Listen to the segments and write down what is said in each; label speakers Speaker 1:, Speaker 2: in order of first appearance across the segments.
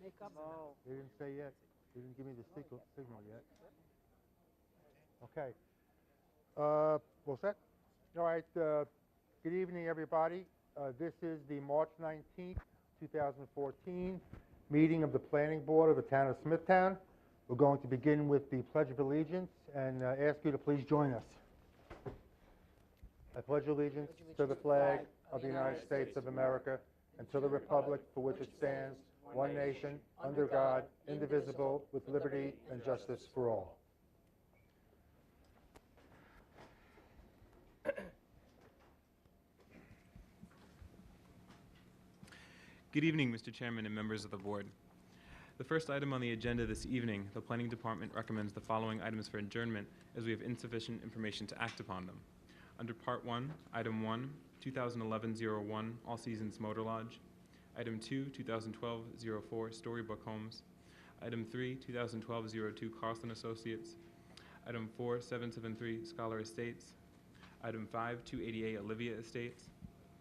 Speaker 1: No.
Speaker 2: He didn't say yet. He didn't give me the signal yet. Okay. Well set? All right. Good evening, everybody. This is the March 19th, 2014 meeting of the Planning Board of the Town of Smithtown. We're going to begin with the Pledge of Allegiance and ask you to please join us. I pledge allegiance to the flag of the United States of America and to the republic for which it stands, one nation, under God, indivisible, with liberty and justice for all.
Speaker 3: Good evening, Mr. Chairman and members of the board. The first item on the agenda this evening, the Planning Department recommends the following items for adjournment as we have insufficient information to act upon them. Under Part 1, Item 1, 2011-01, All Seasons Motor Lodge. Item 2, 2012-04, Storybook Homes. Item 3, 2012-02, Carlson Associates. Item 4, 773, Scholar Estates. Item 5, 288, Olivia Estates.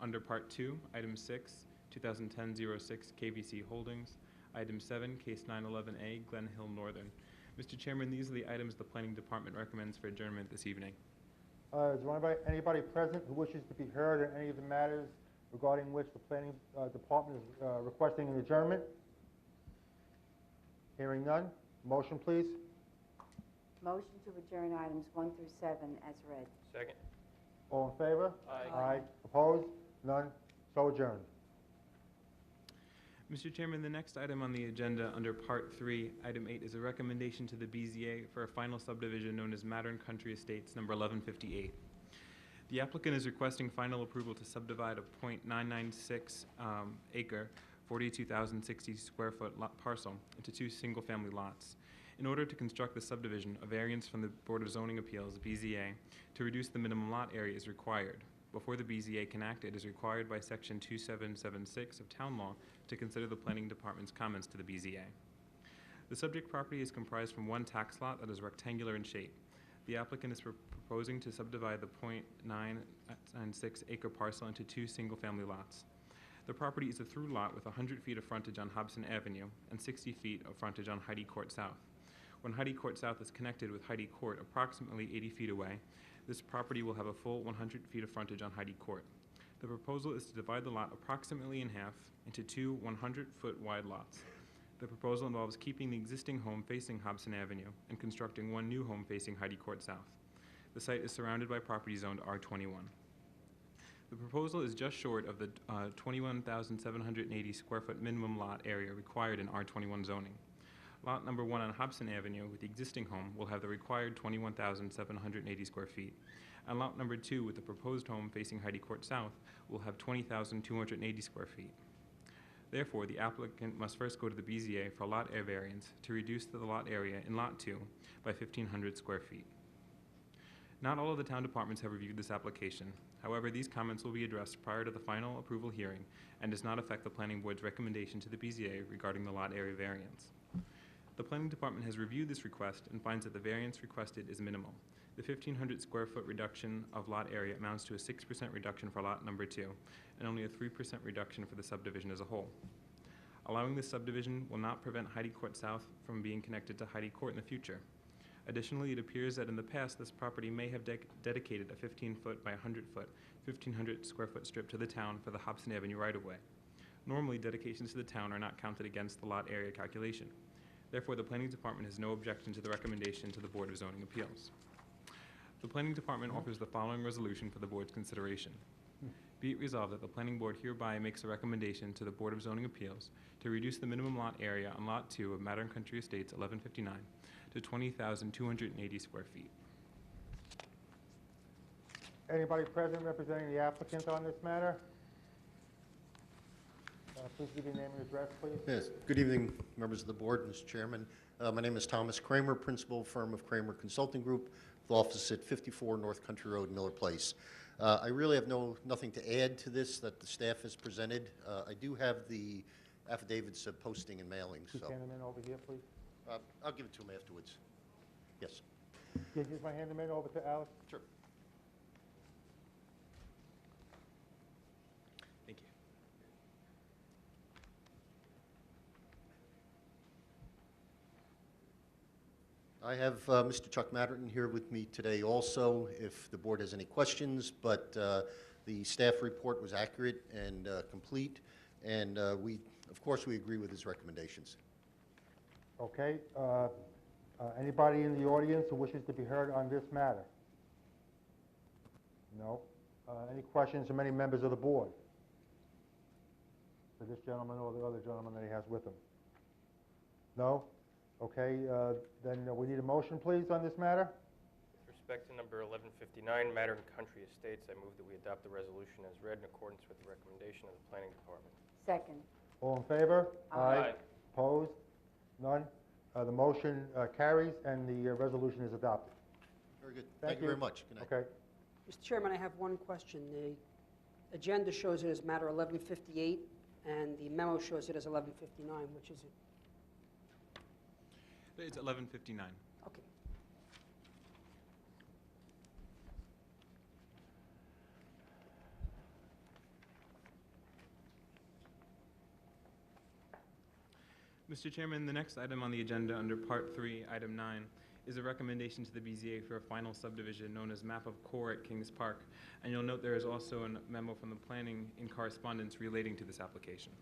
Speaker 3: Under Part 2, Item 6, 2010-06, KVC Holdings. Item 7, Case 911A, Glen Hill Northern. Mr. Chairman, these are the items the Planning Department recommends for adjournment this evening.
Speaker 2: Is there anybody present who wishes to be heard on any of the matters regarding which the Planning Department is requesting an adjournment? Hearing none. Motion, please.
Speaker 4: Motion to adjourn items 1 through 7 as read.
Speaker 1: Second.
Speaker 2: All in favor?
Speaker 1: Aye.
Speaker 2: Aye. Opposed? None. So adjourned.
Speaker 3: Mr. Chairman, the next item on the agenda under Part 3, Item 8, is a recommendation to the BZA for a final subdivision known as Modern Country Estates, number 1158. The applicant is requesting final approval to subdivide a .996 acre, 42,060 square foot parcel into two single-family lots. In order to construct the subdivision, a variance from the Board of Zoning Appeals, BZA, to reduce the minimum lot area is required. Before the BZA can act, it is required by Section 2776 of Town Law to consider the Planning Department's comments to the BZA. The subject property is comprised from one tax lot that is rectangular in shape. The applicant is proposing to subdivide the .996 acre parcel into two single-family lots. The property is a through lot with 100 feet of frontage on Hobson Avenue and 60 feet of frontage on Heidi Court South. When Heidi Court South is connected with Heidi Court approximately 80 feet away, this property will have a full 100 feet of frontage on Heidi Court. The proposal is to divide the lot approximately in half into two 100-foot wide lots. The proposal involves keeping the existing home facing Hobson Avenue and constructing one new home facing Heidi Court South. The site is surrounded by property zoned R21. The proposal is just short of the 21,780 square foot minimum lot area required in R21 zoning. Lot number 1 on Hobson Avenue with the existing home will have the required 21,780 square feet, and lot number 2 with the proposed home facing Heidi Court South will have 20,280 square feet. Therefore, the applicant must first go to the BZA for a lot area variance to reduce the lot area in lot 2 by 1,500 square feet. Not all of the town departments have reviewed this application. However, these comments will be addressed prior to the final approval hearing and does not affect the Planning Board's recommendation to the BZA regarding the lot area variance. The Planning Department has reviewed this request and finds that the variance requested is minimal. The 1,500 square foot reduction of lot area amounts to a 6% reduction for lot number 2 and only a 3% reduction for the subdivision as a whole. Allowing this subdivision will not prevent Heidi Court South from being connected to Heidi Court in the future. Additionally, it appears that in the past this property may have dedicated a 15-foot by 100-foot, 1,500 square foot strip to the town for the Hobson Avenue right-of-way. Normally, dedications to the town are not counted against the lot area calculation. Therefore, the Planning Department has no objection to the recommendation to the Board of Zoning Appeals. The Planning Department offers the following resolution for the Board's consideration. Be it resolved that the Planning Board hereby makes a recommendation to the Board of Zoning Appeals to reduce the minimum lot area on Lot 2 of Modern Country Estates 1159 to 20,280 square feet.
Speaker 2: Anybody present representing the applicant on this matter? Please give your name and address, please.
Speaker 5: Yes. Good evening, members of the board, Mr. Chairman. My name is Thomas Kramer, principal firm of Kramer Consulting Group, with office at 54 North Country Road, Miller Place. I really have nothing to add to this that the staff has presented. I do have the affidavits of posting and mailing.
Speaker 2: Please hand them in over here, please.
Speaker 5: I'll give it to him afterwards. Yes.
Speaker 2: Can you just hand them in over to Alex?
Speaker 5: Sure.
Speaker 3: Thank you.
Speaker 5: I have Mr. Chuck Matterton here with me today also, if the board has any questions, but the staff report was accurate and complete, and of course, we agree with his recommendations.
Speaker 2: Okay, anybody in the audience who wishes to be heard on this matter? No? Any questions from any members of the board? For this gentleman or the other gentleman that he has with him? No? Okay, then we need a motion, please, on this matter?
Speaker 1: With respect to number 1159, Mattern Country Estates, I move that we adopt the resolution as read in accordance with the recommendation of the Planning Department.
Speaker 4: Second.
Speaker 2: All in favor?
Speaker 4: Aye.
Speaker 2: Opposed? None? The motion carries and the resolution is adopted.
Speaker 5: Very good.
Speaker 2: Thank
Speaker 5: Thank you
Speaker 2: you.
Speaker 5: very much. Good night.
Speaker 2: Okay.
Speaker 6: Mr. Chairman, I have one question. The agenda shows it as matter 1158, and the memo shows it as 1159. Which is it?
Speaker 3: It's 11:59.
Speaker 6: Okay.
Speaker 3: Mr. Chairman, the next item on the agenda under Part 3, Item 9, is a recommendation to the BZA for a final subdivision known as Map of Core at Kings Park. And you'll note there is also a memo from the planning in correspondence relating to this application.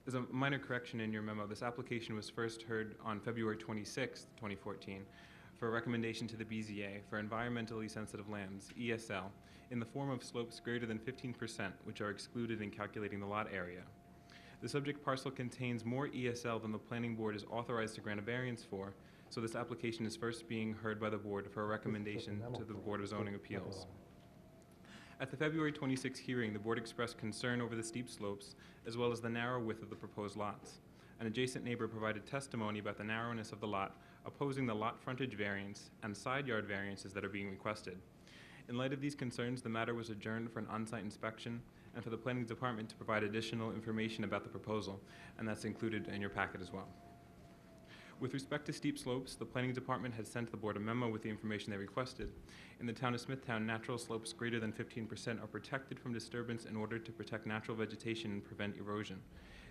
Speaker 3: There's a minor correction in your memo. This application was first heard on February 26, 2014, for a recommendation to the BZA for environmentally sensitive lands, ESL, in the form of slopes greater than 15%, which are excluded in calculating the lot area. The subject parcel contains more ESL than the planning board is authorized to grant a variance for, so this application is first being heard by the board for a recommendation to the Board of Zoning Appeals. At the February 26 hearing, the board expressed concern over the steep slopes, as well as the narrow width of the proposed lots. An adjacent neighbor provided testimony about the narrowness of the lot, opposing the lot frontage variance and side yard variances that are being requested. In light of these concerns, the matter was adjourned for an on-site inspection and for the planning department to provide additional information about the proposal, and that's included in your packet as well. With respect to steep slopes, the planning department has sent the board a memo with the information they requested. In the town of Smithtown, natural slopes greater than 15% are protected from disturbance in order to protect natural vegetation and prevent erosion.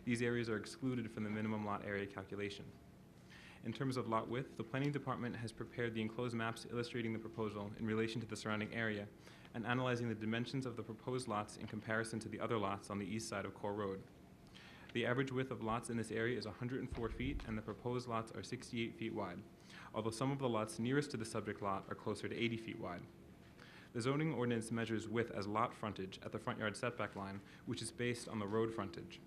Speaker 3: These areas are excluded from the minimum lot area calculation. In terms of lot width, the planning department has prepared the enclosed maps illustrating the proposal in relation to the surrounding area and analyzing the dimensions of the proposed lots in comparison to the other lots on the east side of Core Road. The average width of lots in this area is 104 feet, and the proposed lots are 68 feet wide, although some of the lots nearest to the subject lot are closer to 80 feet wide. The zoning ordinance measures width as lot frontage at the front yard setback line, which is based on the road frontage.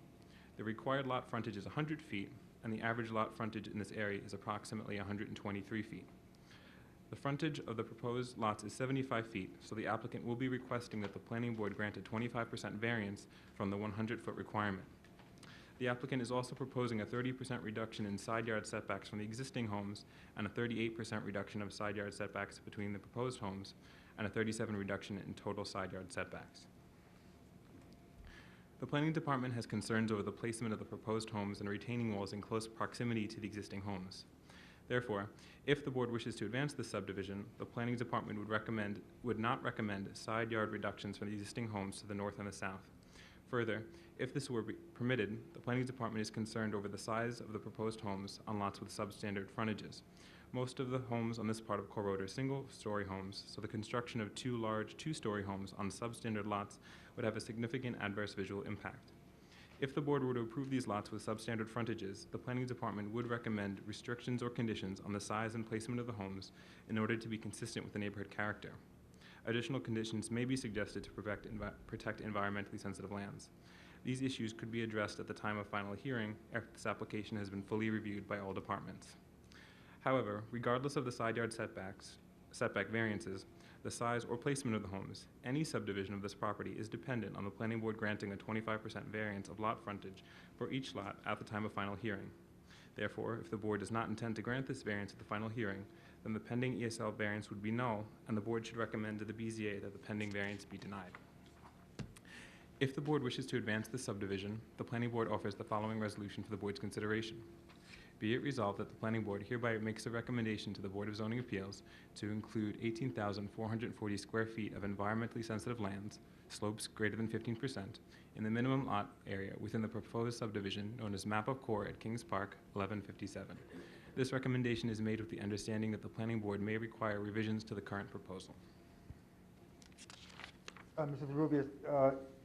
Speaker 3: The required lot frontage is 100 feet, and the average lot frontage in this area is approximately 123 feet. The frontage of the proposed lots is 75 feet, so the applicant will be requesting that the planning board grant a 25% variance from the 100-foot requirement. The applicant is also proposing a 30% reduction in side yard setbacks from the existing homes and a 38% reduction of side yard setbacks between the proposed homes and a 37% reduction in total side yard setbacks. The planning department has concerns over the placement of the proposed homes and retaining walls in close proximity to the existing homes. Therefore, if the board wishes to advance this subdivision, the planning department would not recommend side yard reductions from the existing homes to the north and the south. Further, if this were permitted, the planning department is concerned over the size of the proposed homes on lots with substandard frontages. Most of the homes on this part of Core Road are single-story homes, so the construction of two large two-story homes on substandard lots would have a significant adverse visual impact. If the board were to approve these lots with substandard frontages, the planning department would recommend restrictions or conditions on the size and placement of the homes in order to be consistent with the neighborhood character. Additional conditions may be suggested to protect environmentally sensitive lands. These issues could be addressed at the time of final hearing after this application has been fully reviewed by all departments. However, regardless of the side yard setback variances, the size or placement of the homes, any subdivision of this property is dependent on the planning board granting a 25% variance of lot frontage for each lot at the time of final hearing. Therefore, if the board does not intend to grant this variance at the final hearing, then the pending ESL variance would be null, and the board should recommend to the BZA that the pending variance be denied. If the board wishes to advance this subdivision, the planning board offers the following resolution for the board's consideration. Be it resolved that the planning board hereby makes a recommendation to the Board of Zoning Appeals to include 18,440 square feet of environmentally sensitive lands, slopes greater than 15%, in the minimum lot area within the proposed subdivision known as Map of Core at Kings Park, 1157. This recommendation is made with the understanding that the Planning Board may require revisions to the current proposal.
Speaker 2: Mrs. Rubius,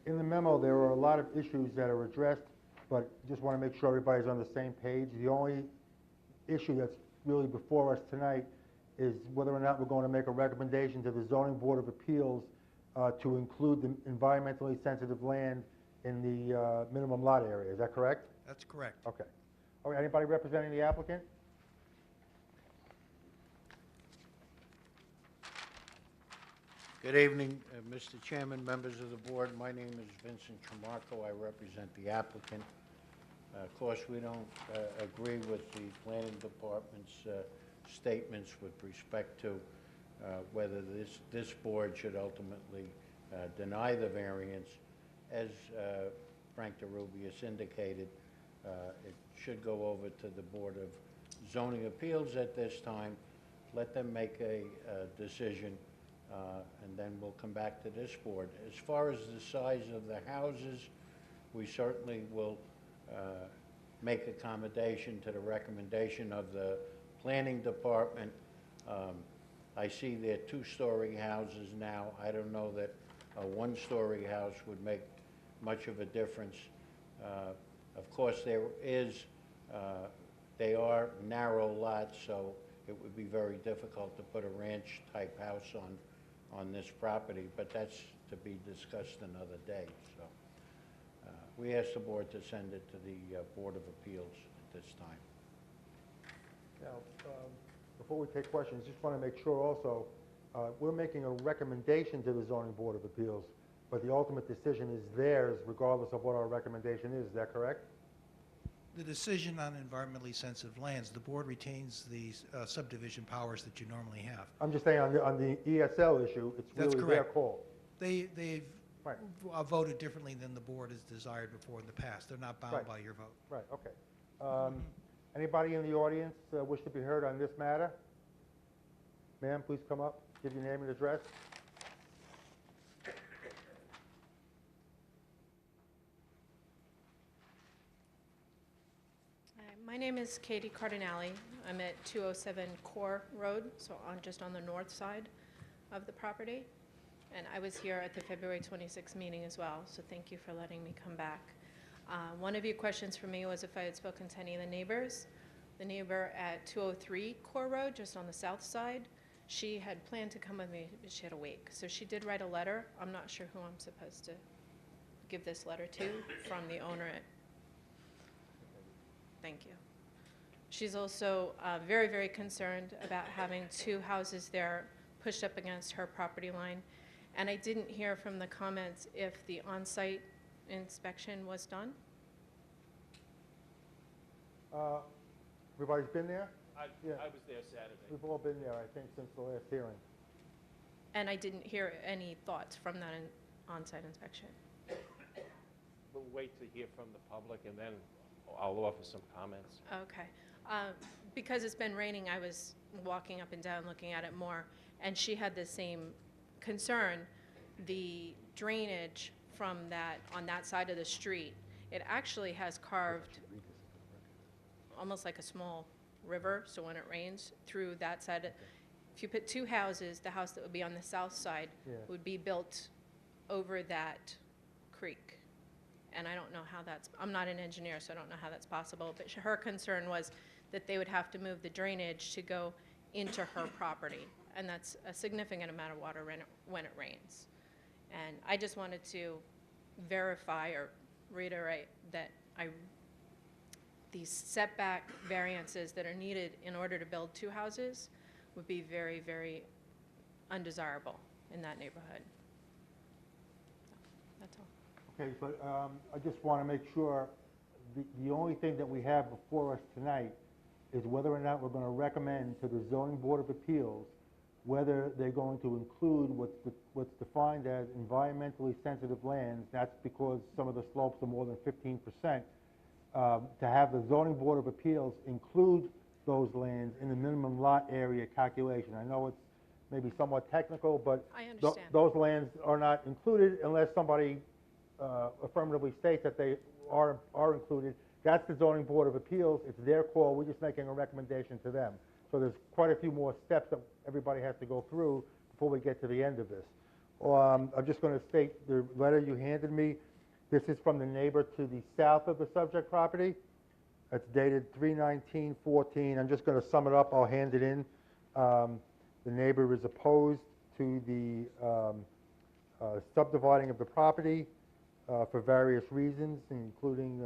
Speaker 2: in the memo, there are a lot of issues that are addressed, but just want to make sure everybody's on the same page. The only issue that's really before us tonight is whether or not we're going to make a recommendation to the Zoning Board of Appeals to include the environmentally sensitive land in the minimum lot area. Is that correct?
Speaker 7: That's correct.
Speaker 2: Okay. All right, anybody representing the applicant?
Speaker 8: Good evening, Mr. Chairman, members of the board. My name is Vincent Tramarco. I represent the applicant. Of course, we don't agree with the planning department's statements with respect to whether this board should ultimately deny the variance. As Frank DeRubius indicated, it should go over to the Board of Zoning Appeals at this time. Let them make a decision. And then we'll come back to this board. As far as the size of the houses, we certainly will make accommodation to the recommendation of the planning department. I see they're two-story houses now. I don't know that a one-story house would make much of a difference. Of course, they are narrow lots, so it would be very difficult to put a ranch-type house on this property, but that's to be discussed another day. So we ask the board to send it to the Board of Appeals at this time.
Speaker 2: Now, before we take questions, just want to make sure also, we're making a recommendation to the Zoning Board of Appeals, but the ultimate decision is theirs regardless of what our recommendation is. Is that correct?
Speaker 7: The decision on environmentally sensitive lands, the board retains the subdivision powers that you normally have.
Speaker 2: I'm just saying on the ESL issue, it's
Speaker 7: That's
Speaker 2: really their
Speaker 7: correct.
Speaker 2: call.
Speaker 7: They've
Speaker 2: Right.
Speaker 7: voted differently than the board has desired before in the past. They're not bound
Speaker 2: Right.
Speaker 7: by your vote.
Speaker 2: Right, okay. Anybody in the audience wish to be heard on this matter? Ma'am, please come up, give your name and address.
Speaker 9: Hi, my name is Katie Cardinale. I'm at 207 Core Road, so just on the north side of the property. And I was here at the February 26th meeting as well, so thank you for letting me come back. One of your questions for me was if I had spoken to any of the neighbors. The neighbor at 203 Core Road, just on the south side, she had planned to come with me, but she had a wake. So she did write a letter. I'm not sure who I'm supposed to give this letter to from the owner at. Thank you. She's also very, very concerned about having two houses there pushed up against her property line. And I didn't hear from the comments if the on-site inspection was done.
Speaker 2: Everybody's been there? Yeah.
Speaker 10: I was there Saturday.
Speaker 2: We've all been there, I think, since the last hearing.
Speaker 9: And I didn't hear any thoughts from that on-site inspection.
Speaker 10: We'll wait to hear from the public, and then I'll offer some comments.
Speaker 9: Okay. Because it's been raining, I was walking up and down looking at it more, and she had the same concern. The drainage from that, on that side of the street, it actually has carved almost like a small river, so when it rains, through that side. If you put two houses, the house that would be on the south side would be built over that creek. And I don't know how that's, I'm not an engineer, so I don't know how that's possible, but her concern was that they would have to move the drainage to go into her property, and that's a significant amount of water when it rains. And I just wanted to verify or reiterate that these setback variances that are needed in order to build two houses would be very, very undesirable in that neighborhood. That's all.
Speaker 2: Okay, but I just want to make sure, the only thing that we have before us tonight is whether or not we're going to recommend to the Zoning Board of Appeals whether they're going to include what's defined as environmentally sensitive lands. That's because some of the slopes are more than 15%. To have the Zoning Board of Appeals include those lands in the minimum lot area calculation. I know it's maybe somewhat technical, but
Speaker 9: I understand.
Speaker 2: those lands are not included unless somebody affirmatively states that they are included. That's the zoning board of appeals. It's their call. We're just making a recommendation to them. So there's quite a few more steps that everybody has to go through before we get to the end of this. I'm just going to state the letter you handed me. This is from the neighbor to the south of the subject property. It's dated 3/19/14. I'm just going to sum it up. I'll hand it in. The neighbor is opposed to the subdividing of the property for various reasons, including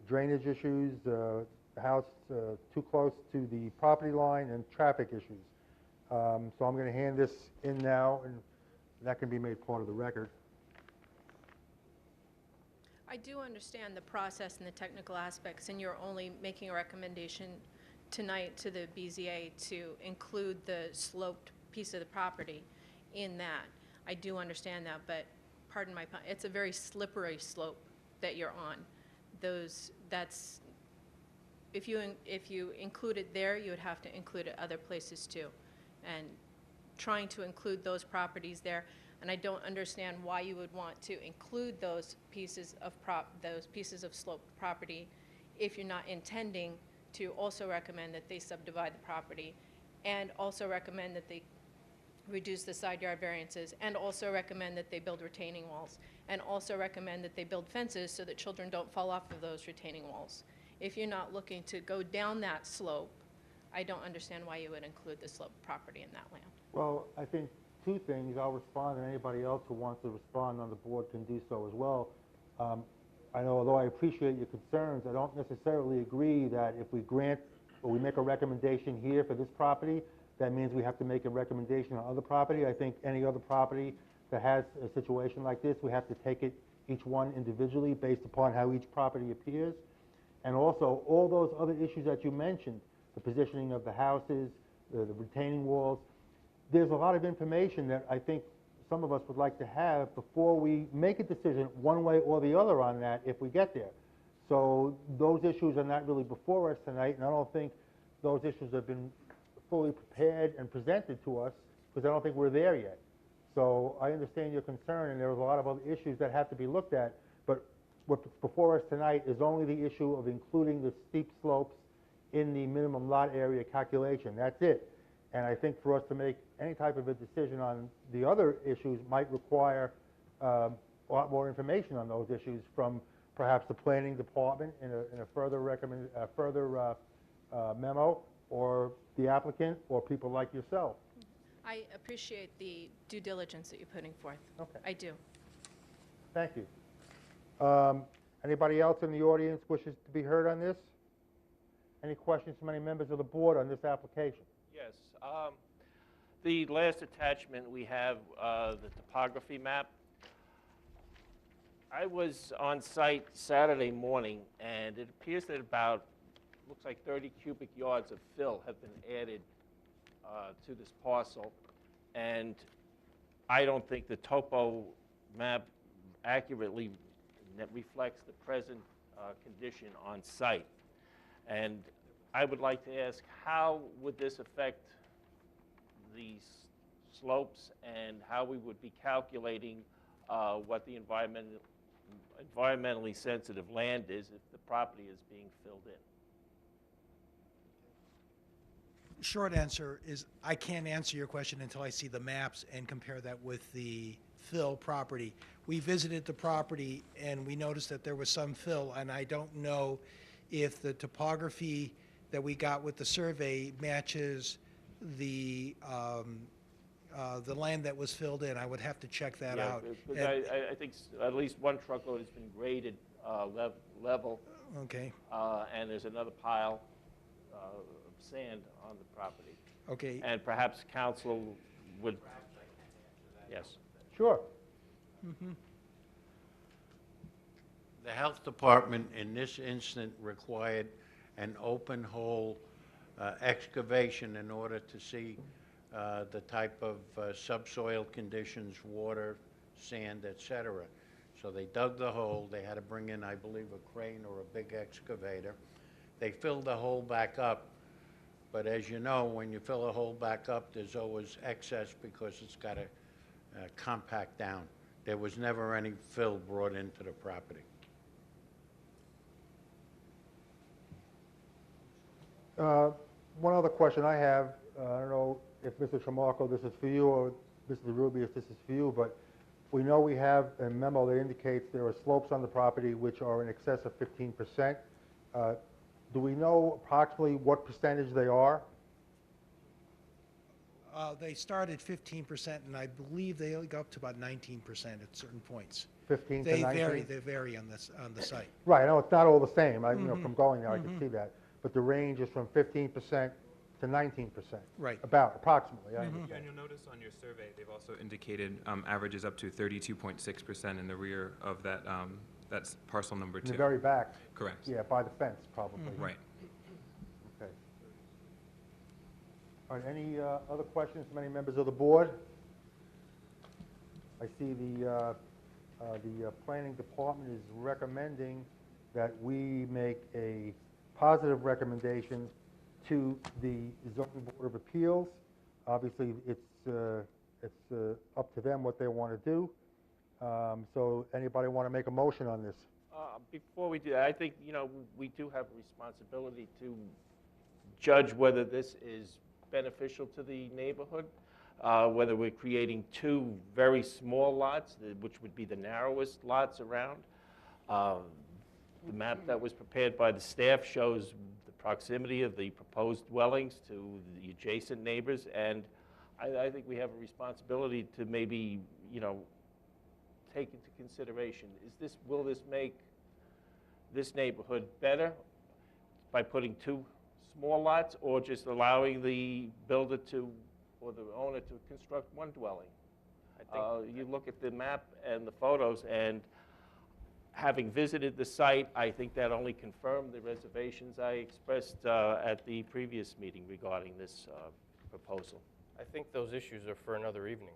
Speaker 2: drainage issues, the house too close to the property line, and traffic issues. So I'm going to hand this in now, and that can be made part of the record.
Speaker 9: I do understand the process and the technical aspects, and you're only making a recommendation tonight to the BZA to include the sloped piece of the property in that. I do understand that, but pardon my pun, it's a very slippery slope that you're on. If you include it there, you would have to include it other places too. And trying to include those properties there, and I don't understand why you would want to include those pieces of sloped property if you're not intending to also recommend that they subdivide the property, and also recommend that they reduce the side yard variances, and also recommend that they build retaining walls, and also recommend that they build fences so that children don't fall off of those retaining walls. If you're not looking to go down that slope, I don't understand why you would include the sloped property in that land.
Speaker 2: Well, I think two things. I'll respond, and anybody else who wants to respond on the board can do so as well. I know, although I appreciate your concerns, I don't necessarily agree that if we grant or we make a recommendation here for this property, that means we have to make a recommendation on other property. I think any other property that has a situation like this, we have to take it each one individually based upon how each property appears. And also, all those other issues that you mentioned, the positioning of the houses, the retaining walls, there's a lot of information that I think some of us would like to have before we make a decision one way or the other on that if we get there. So those issues are not really before us tonight, and I don't think those issues have been fully prepared and presented to us because I don't think we're there yet. So I understand your concern, and there's a lot of other issues that have to be looked at, but what's before us tonight is only the issue of including the steep slopes in the minimum lot area calculation. That's it. And I think for us to make any type of a decision on the other issues might require a lot more information on those issues from perhaps the planning department in a further memo, or the applicant, or people like yourself.
Speaker 9: I appreciate the due diligence that you're putting forth.
Speaker 2: Okay.
Speaker 9: I do.
Speaker 2: Thank you. Anybody else in the audience wishes to be heard on this? Any questions from any members of the board on this application?
Speaker 10: Yes. The last attachment, we have the topography map. I was on site Saturday morning, and it appears that about, looks like 30 cubic yards of fill have been added to this parcel. And I don't think the topo map accurately reflects the present condition on site. And I would like to ask, how would this affect these slopes, and how we would be calculating what the environmentally sensitive land is if the property is being filled in?
Speaker 7: Short answer is I can't answer your question until I see the maps and compare that with the fill property. We visited the property and we noticed that there was some fill, and I don't know if the topography that we got with the survey matches the land that was filled in. I would have to check that out.
Speaker 10: Because I think at least one truckload has been graded level.
Speaker 7: Okay.
Speaker 10: And there's another pile of sand on the property.
Speaker 7: Okay.
Speaker 10: And perhaps council would, yes.
Speaker 2: Sure.
Speaker 7: Mm-hmm.
Speaker 8: The health department in this instant required an open hole excavation in order to see the type of subsoil conditions, water, sand, etc. So they dug the hole. They had to bring in, I believe, a crane or a big excavator. They filled the hole back up. But as you know, when you fill a hole back up, there's always excess because it's got to compact down. There was never any fill brought into the property.
Speaker 2: One other question I have, I don't know if Mr. Tramarko, this is for you, or Mr. Ruby, if this is for you, but we know we have a memo that indicates there are slopes on the property which are in excess of 15%. Do we know approximately what percentage they are?
Speaker 7: They start at 15%, and I believe they go up to about 19% at certain points.
Speaker 2: 15 to
Speaker 7: They
Speaker 2: 19?
Speaker 7: vary on this, on the site.
Speaker 2: Right, I know it's not all the same. You know, from going there, I can see that. But the range is from 15% to 19%.
Speaker 7: Right.
Speaker 2: About, approximately, I understand.
Speaker 3: And you'll notice on your survey, they've also indicated averages up to 32.6% in the rear of that, that's parcel number
Speaker 2: In
Speaker 3: 2.
Speaker 2: the very back.
Speaker 3: Correct.
Speaker 2: Yeah, by the fence, probably.
Speaker 3: Right.
Speaker 2: Okay. All right, any other questions from any members of the board? I see the planning department is recommending that we make a positive recommendation to the zoning board of appeals. Obviously, it's up to them what they want to do. So anybody want to make a motion on this?
Speaker 10: Before we do that, I think, you know, we do have a responsibility to judge whether this is beneficial to the neighborhood, whether we're creating 2 very small lots, which would be the narrowest lots around. The map that was prepared by the staff shows the proximity of the proposed dwellings to the adjacent neighbors, and I think we have a responsibility to maybe, you know, take into consideration, will this make this neighborhood better by putting 2 small lots, or just allowing the builder to, or the owner to construct 1 dwelling?
Speaker 1: I think
Speaker 10: You look at the map and the photos, and having visited the site, I think that only confirmed the reservations I expressed at the previous meeting regarding this proposal.
Speaker 1: I think those issues are for another evening.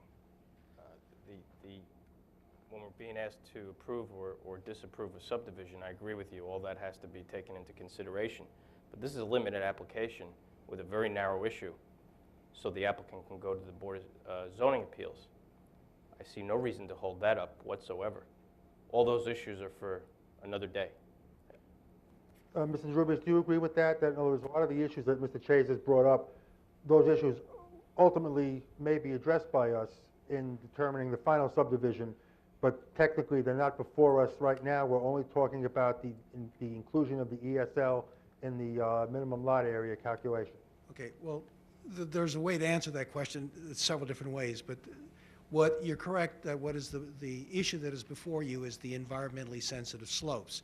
Speaker 1: When we're being asked to approve or disapprove a subdivision, I agree with you, all that has to be taken into consideration. But this is a limited application with a very narrow issue, so the applicant can go to the Board of Zoning Appeals. I see no reason to hold that up whatsoever. All those issues are for another day.
Speaker 2: Mrs. Rubis, do you agree with that? That in other words, a lot of the issues that Mr. Chase has brought up, those issues ultimately may be addressed by us in determining the final subdivision, but technically they're not before us right now. We're only talking about the inclusion of the ESL in the minimum lot area calculation.
Speaker 7: Okay, well, there's a way to answer that question, several different ways, but what you're correct that what is the issue that is before you is the environmentally sensitive slopes.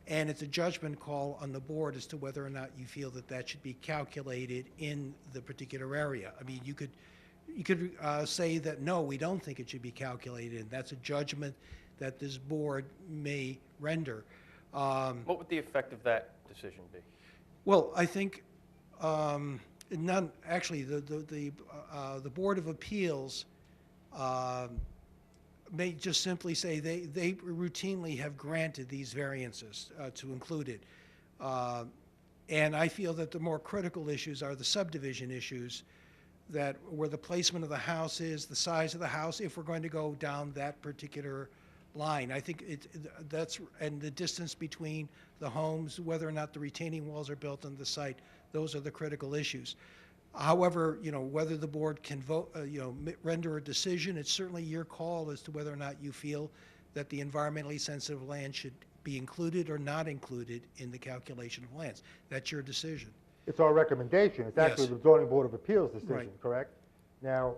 Speaker 7: And it's a judgment call on the board as to whether or not you feel that that should be calculated in the particular area. I mean, you could say that, no, we don't think it should be calculated, and that's a judgment that this board may render.
Speaker 1: What would the effect of that decision be?
Speaker 7: Well, I think actually the Board of Appeals may just simply say they routinely have granted these variances to include it. And I feel that the more critical issues are the subdivision issues, that where the placement of the house is, the size of the house, if we're going to go down that particular line. I think and the distance between the homes, whether or not the retaining walls are built on the site, those are the critical issues. However, you know, whether the board can vote, render a decision, it's certainly your call as to whether or not you feel that the environmentally sensitive land should be included or not included in the calculation of lands. That's your decision.
Speaker 2: It's our recommendation. It's actually
Speaker 7: Yes.
Speaker 2: the zoning board of appeals decision,
Speaker 7: Right.
Speaker 2: correct? Now,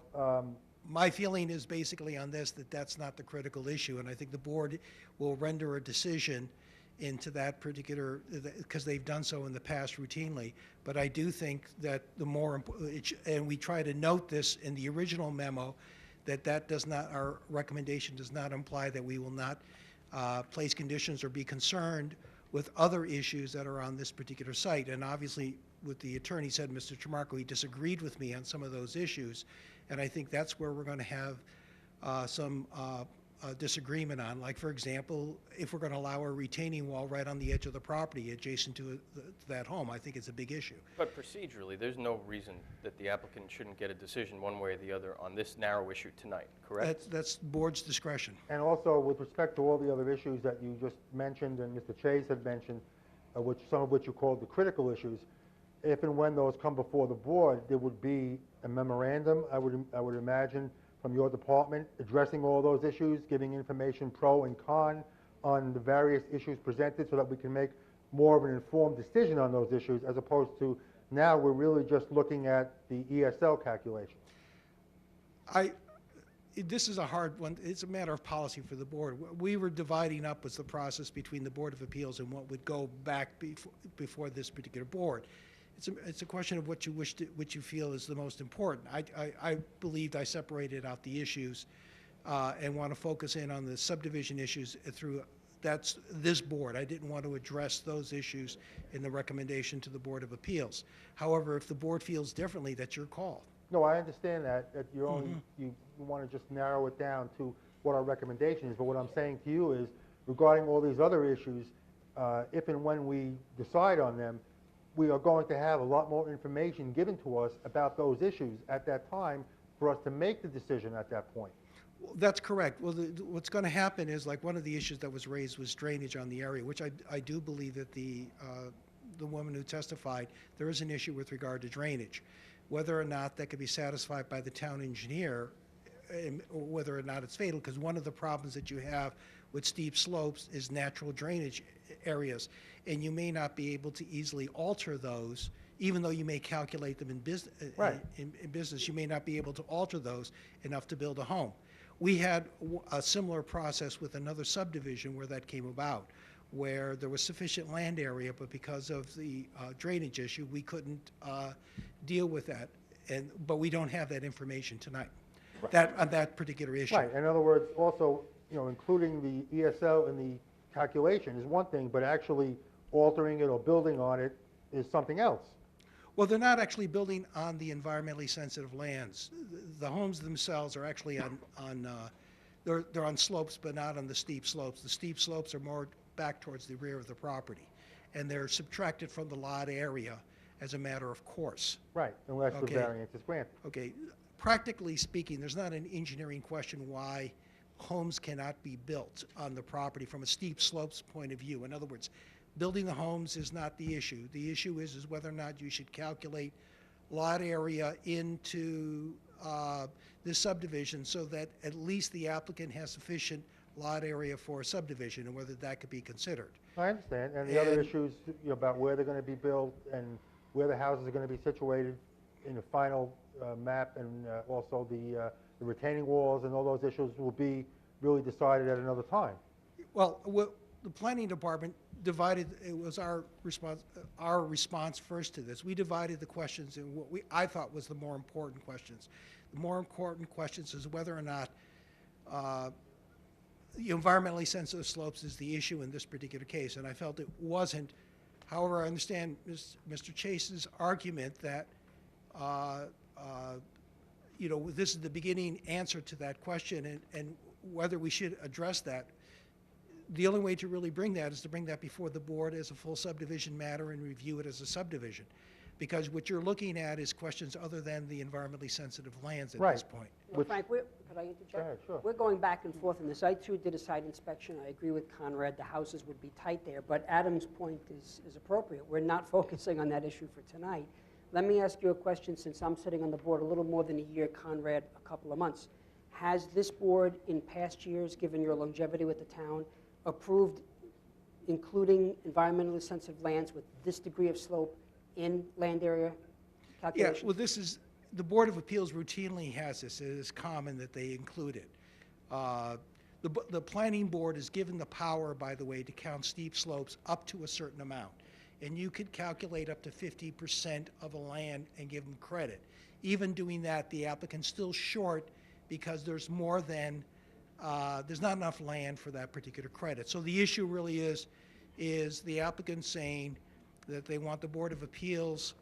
Speaker 7: My feeling is basically on this that that's not the critical issue, and I think the board will render a decision into that particular, because they've done so in the past routinely. But I do think that the more, and we try to note this in the original memo, that does not, our recommendation does not imply that we will not place conditions or be concerned with other issues that are on this particular site. And obviously, what the attorney said, Mr. Tramarko, he disagreed with me on some of those issues. And I think that's where we're going to have some disagreement on. Like, for example, if we're going to allow a retaining wall right on the edge of the property adjacent to that home, I think it's a big issue.
Speaker 1: But procedurally, there's no reason that the applicant shouldn't get a decision one way or the other on this narrow issue tonight, correct?
Speaker 7: That's board's discretion.
Speaker 2: and also with respect to all the other issues that you just mentioned and Mr. Chase had mentioned, some of which you called the critical issues, if and when those come before the board, there would be a memorandum, I would imagine, from your department, addressing all those issues, giving information pro and con on the various issues presented so that we can make more of an informed decision on those issues, as opposed to now we're really just looking at the ESL calculations.
Speaker 7: This is a hard one. It's a matter of policy for the board. We were dividing up was the process between the Board of Appeals and what would go back before this particular board. It's a question of what you feel is the most important. I believed I separated out the issues and want to focus in on the subdivision issues that's this board. I didn't want to address those issues in the recommendation to the Board of Appeals. However, if the board feels differently, that's your call.
Speaker 2: No, I understand that you're only, you want to just narrow it down to what our recommendation is, but what I'm saying to you is, regarding all these other issues, if and when we decide on them, we are going to have a lot more information given to us about those issues at that time for us to make the decision at that point.
Speaker 7: Well, that's correct. Well, what's going to happen is, like, one of the issues that was raised was drainage on the area, which I do believe that the woman who testified, there is an issue with regard to drainage. Whether or not that could be satisfied by the town engineer, or whether or not it's fatal, because one of the problems that you have with steep slopes is natural drainage areas, and you may not be able to easily alter those, even though you may calculate them in business.
Speaker 2: Right.
Speaker 7: In business, you may not be able to alter those enough to build a home. We had a similar process with another subdivision where that came about, where there was sufficient land area, but because of the drainage issue, we couldn't deal with that. But we don't have that information tonight,
Speaker 2: Right.
Speaker 7: on that particular issue.
Speaker 2: Right, in other words, also, including the ESL in the calculation is one thing, but actually altering it or building on it is something else.
Speaker 7: Well, they're not actually building on the environmentally sensitive lands. The homes themselves are actually they're on slopes, but not on the steep slopes. The steep slopes are more back towards the rear of the property, and they're subtracted from the lot area as a matter of course.
Speaker 2: Right, unless the
Speaker 7: Okay.
Speaker 2: variance is granted.
Speaker 7: Okay, practically speaking, there's not an engineering question why homes cannot be built on the property from a steep slopes point of view. In other words, building the homes is not the issue. The issue is whether or not you should calculate lot area into this subdivision so that at least the applicant has sufficient lot area for a subdivision, and whether that could be considered.
Speaker 2: I understand, and the other issues about where they're going to be built and where the houses are going to be situated in the final map, and also the retaining walls and all those issues will be really decided at another time.
Speaker 7: Well, the planning department divided, it was our response first to this. We divided the questions in what I thought was the more important questions. The more important questions is whether or not the environmentally sensitive slopes is the issue in this particular case, and I felt it wasn't. However, I understand Mr. Chase's argument that this is the beginning answer to that question, and whether we should address that. The only way to really bring that is to bring that before the board as a full subdivision matter and review it as a subdivision. Because what you're looking at is questions other than the environmentally sensitive lands at this point.
Speaker 2: Which-
Speaker 6: Frank, could I interject?
Speaker 2: Go ahead, sure.
Speaker 6: We're going back and forth on this. I, too, did a site inspection. I agree with Conrad, the houses would be tight there, but Adam's point is appropriate. We're not focusing on that issue for tonight. Let me ask you a question, since I'm sitting on the board a little more than a year, Conrad, a couple of months. Has this board, in past years, given your longevity with the town, approved including environmentally sensitive lands with this degree of slope in land area
Speaker 7: Yeah,
Speaker 6: calculations?
Speaker 7: well, the Board of Appeals routinely has this. It is common that they include it. The planning board is given the power, by the way, to count steep slopes up to a certain amount. And you could calculate up to 50% of a land and give them credit. Even doing that, the applicant's still short because there's more than, there's not enough land for that particular credit. So the issue really is the applicant saying that they want the Board of Appeals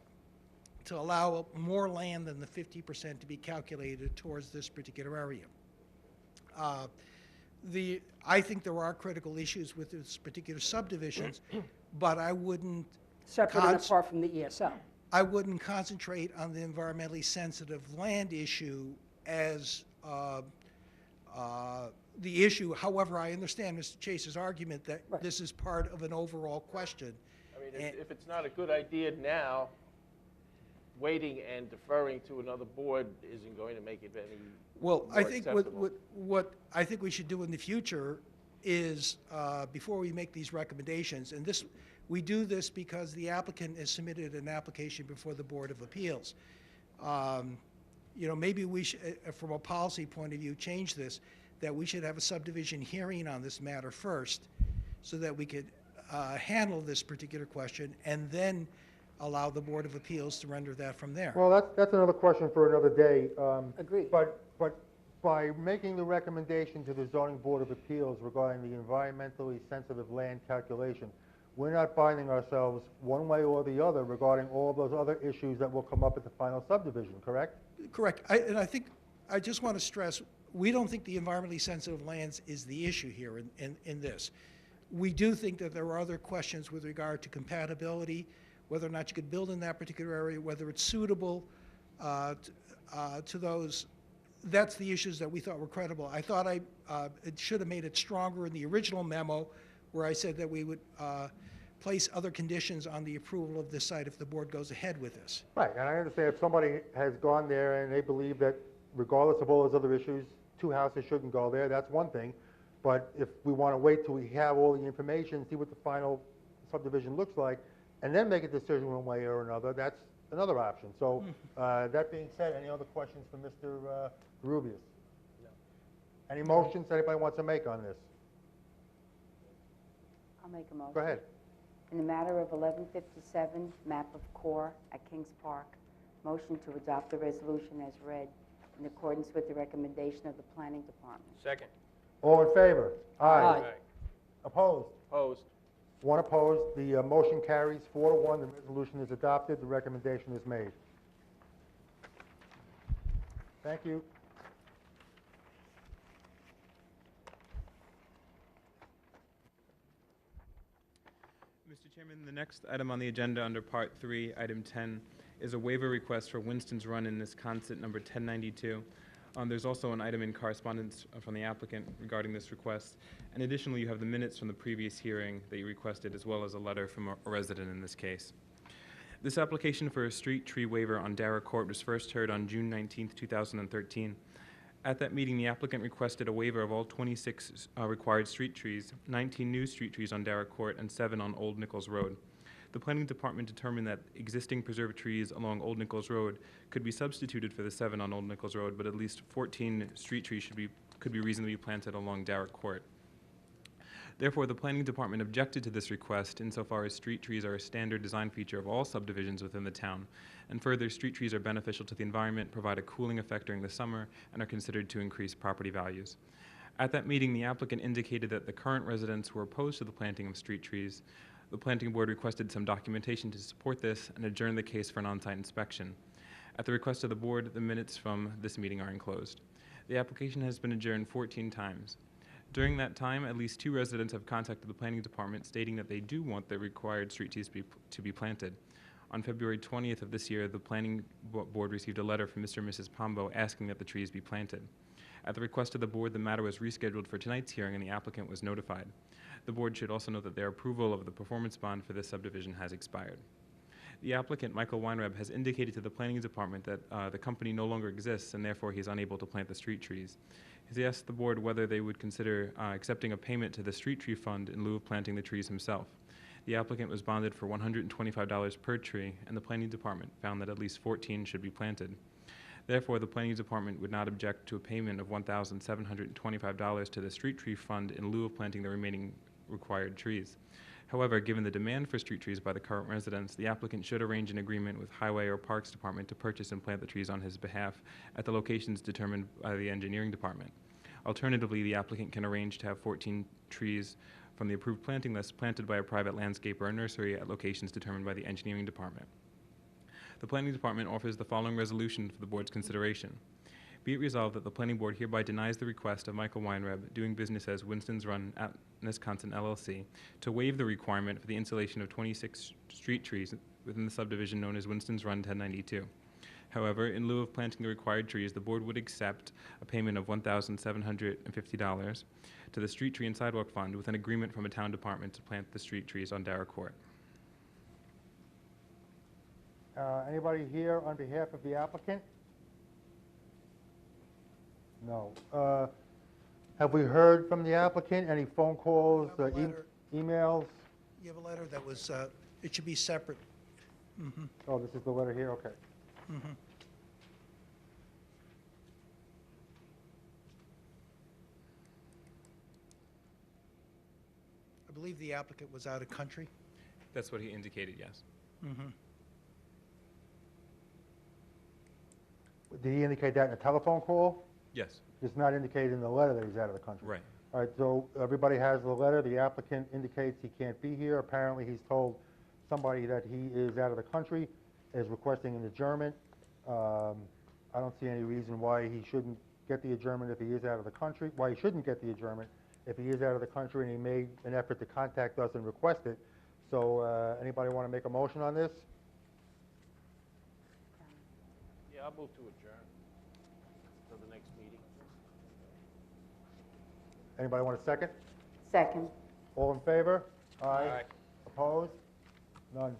Speaker 7: to allow more land than the 50% to be calculated towards this particular area. I think there are critical issues with this particular subdivisions, but I wouldn't
Speaker 6: Separate and apart from the ESL.
Speaker 7: I wouldn't concentrate on the environmentally sensitive land issue as the issue. However, I understand Mr. Chase's argument that this is part of an overall question.
Speaker 10: I mean, if it's not a good idea now, waiting and deferring to another board isn't going to make it any
Speaker 7: Well,
Speaker 10: more
Speaker 7: I think
Speaker 10: acceptable.
Speaker 7: what I think we should do in the future is, before we make these recommendations, and this, we do this because the applicant has submitted an application before the Board of Appeals. You know, maybe we should, from a policy point of view, change this, that we should have a subdivision hearing on this matter first, so that we could handle this particular question, and then allow the Board of Appeals to render that from there.
Speaker 2: Well, that's another question for another day.
Speaker 6: Agreed.
Speaker 2: But by making the recommendation to the zoning board of appeals regarding the environmentally sensitive land calculation, we're not binding ourselves one way or the other regarding all those other issues that will come up at the final subdivision, correct?
Speaker 7: Correct. And I think, I just want to stress, we don't think the environmentally sensitive lands is the issue here in this. We do think that there are other questions with regard to compatibility, whether or not you could build in that particular area, whether it's suitable to those. That's the issues that we thought were credible. I thought it should have made it stronger in the original memo, where I said that we would place other conditions on the approval of this site if the board goes ahead with this.
Speaker 2: Right, and I understand if somebody has gone there and they believe that regardless of all those other issues, 2 houses shouldn't go there, that's one thing. But if we want to wait till we have all the information, see what the final subdivision looks like, and then make a decision one way or another, that's another option. So that being said, any other questions for Mr. Rubius? No. Any motions anybody wants to make on this?
Speaker 4: I'll make a motion.
Speaker 2: Go ahead.
Speaker 4: In the matter of 1157, map of core at Kings Park, motion to adopt the resolution as read in accordance with the recommendation of the Planning Department.
Speaker 1: Second.
Speaker 2: All in favor?
Speaker 6: Aye.
Speaker 2: Opposed?
Speaker 10: Opposed?
Speaker 2: One opposed. The motion carries 4-1. The resolution is adopted. The recommendation is made. Thank you.
Speaker 3: Mr. Chairman, the next item on the agenda under Part 3, Item 10, is a waiver request for Winston's Run in Wisconsin, number 1092. There's also an item in correspondence from the applicant regarding this request. And additionally, you have the minutes from the previous hearing that you requested, as well as a letter from a resident in this case. This application for a street tree waiver on Dara Court was first heard on June 19, 2013. At that meeting, the applicant requested a waiver of all 26 required street trees, 19 new street trees on Dara Court, and 7 on Old Nichols Road. The Planning Department determined that existing preserved trees along Old Nichols Road could be substituted for the 7 on Old Nichols Road, but at least 14 street trees could be reasonably planted along Dara Court. Therefore, the Planning Department objected to this request insofar as street trees are a standard design feature of all subdivisions within the town. And further, street trees are beneficial to the environment, provide a cooling effect during the summer, and are considered to increase property values. At that meeting, the applicant indicated that the current residents were opposed to the planting of street trees. The planting board requested some documentation to support this and adjourned the case for an on-site inspection. At the request of the board, the minutes from this meeting are enclosed. The application has been adjourned 14 times. During that time, at least 2 residents have contacted the planning department stating that they do want the required street trees to be planted. On February 20th of this year, the planning board received a letter from Mr. and Mrs. Pombo asking that the trees be planted. At the request of the board, the matter was rescheduled for tonight's hearing and the applicant was notified. The board should also note that their approval of the performance bond for this subdivision has expired. The applicant, Michael Weinreb, has indicated to the planning department that the company no longer exists and therefore he is unable to plant the street trees. He asked the board whether they would consider accepting a payment to the street tree fund in lieu of planting the trees himself. The applicant was bonded for $125 per tree, and the planning department found that at least 14 should be planted. Therefore, the planning department would not object to a payment of $1,725 to the street tree fund in lieu of planting the remaining required trees. However, given the demand for street trees by the current residents, the applicant should arrange an agreement with Highway or Parks Department to purchase and plant the trees on his behalf at the locations determined by the engineering department. Alternatively, the applicant can arrange to have 14 trees from the approved planting list planted by a private landscaper or nursery at locations determined by the engineering department. The planning department offers the following resolution for the board's consideration. Be it resolved that the planning board hereby denies the request of Michael Weinreb, doing business as Winston's Run at Wisconsin LLC, to waive the requirement for the installation of 26 street trees within the subdivision known as Winston's Run 1092. However, in lieu of planting the required trees, the board would accept a payment of $1,750 to the Street Tree and Sidewalk Fund with an agreement from a town department to plant the street trees on Dara Court.
Speaker 2: Anybody here on behalf of the applicant? No. Have we heard from the applicant? Any phone calls,
Speaker 7: I have a letter.
Speaker 2: emails?
Speaker 7: You have a letter that was, it should be separate. Mhm,
Speaker 2: Oh, this is the letter here, okay.
Speaker 7: mhm. I believe the applicant was out of country.
Speaker 3: That's what he indicated, yes.
Speaker 7: Mhm.
Speaker 2: Did he indicate that in a telephone call?
Speaker 3: Yes,
Speaker 2: It's not indicated in the letter that he's out of the country.
Speaker 3: right.
Speaker 2: All right, so everybody has the letter. The applicant indicates he can't be here. Apparently, he's told somebody that he is out of the country, is requesting an adjournment. I don't see any reason why he shouldn't get the adjournment if he is out of the country, why he shouldn't get the adjournment if he is out of the country and he made an effort to contact us and request it. So anybody want to make a motion on this?
Speaker 10: Yeah, I'll move to adjourn till the next meeting.
Speaker 2: Anybody want a second?
Speaker 4: Second.
Speaker 2: All in favor? Aye. Opposed? None.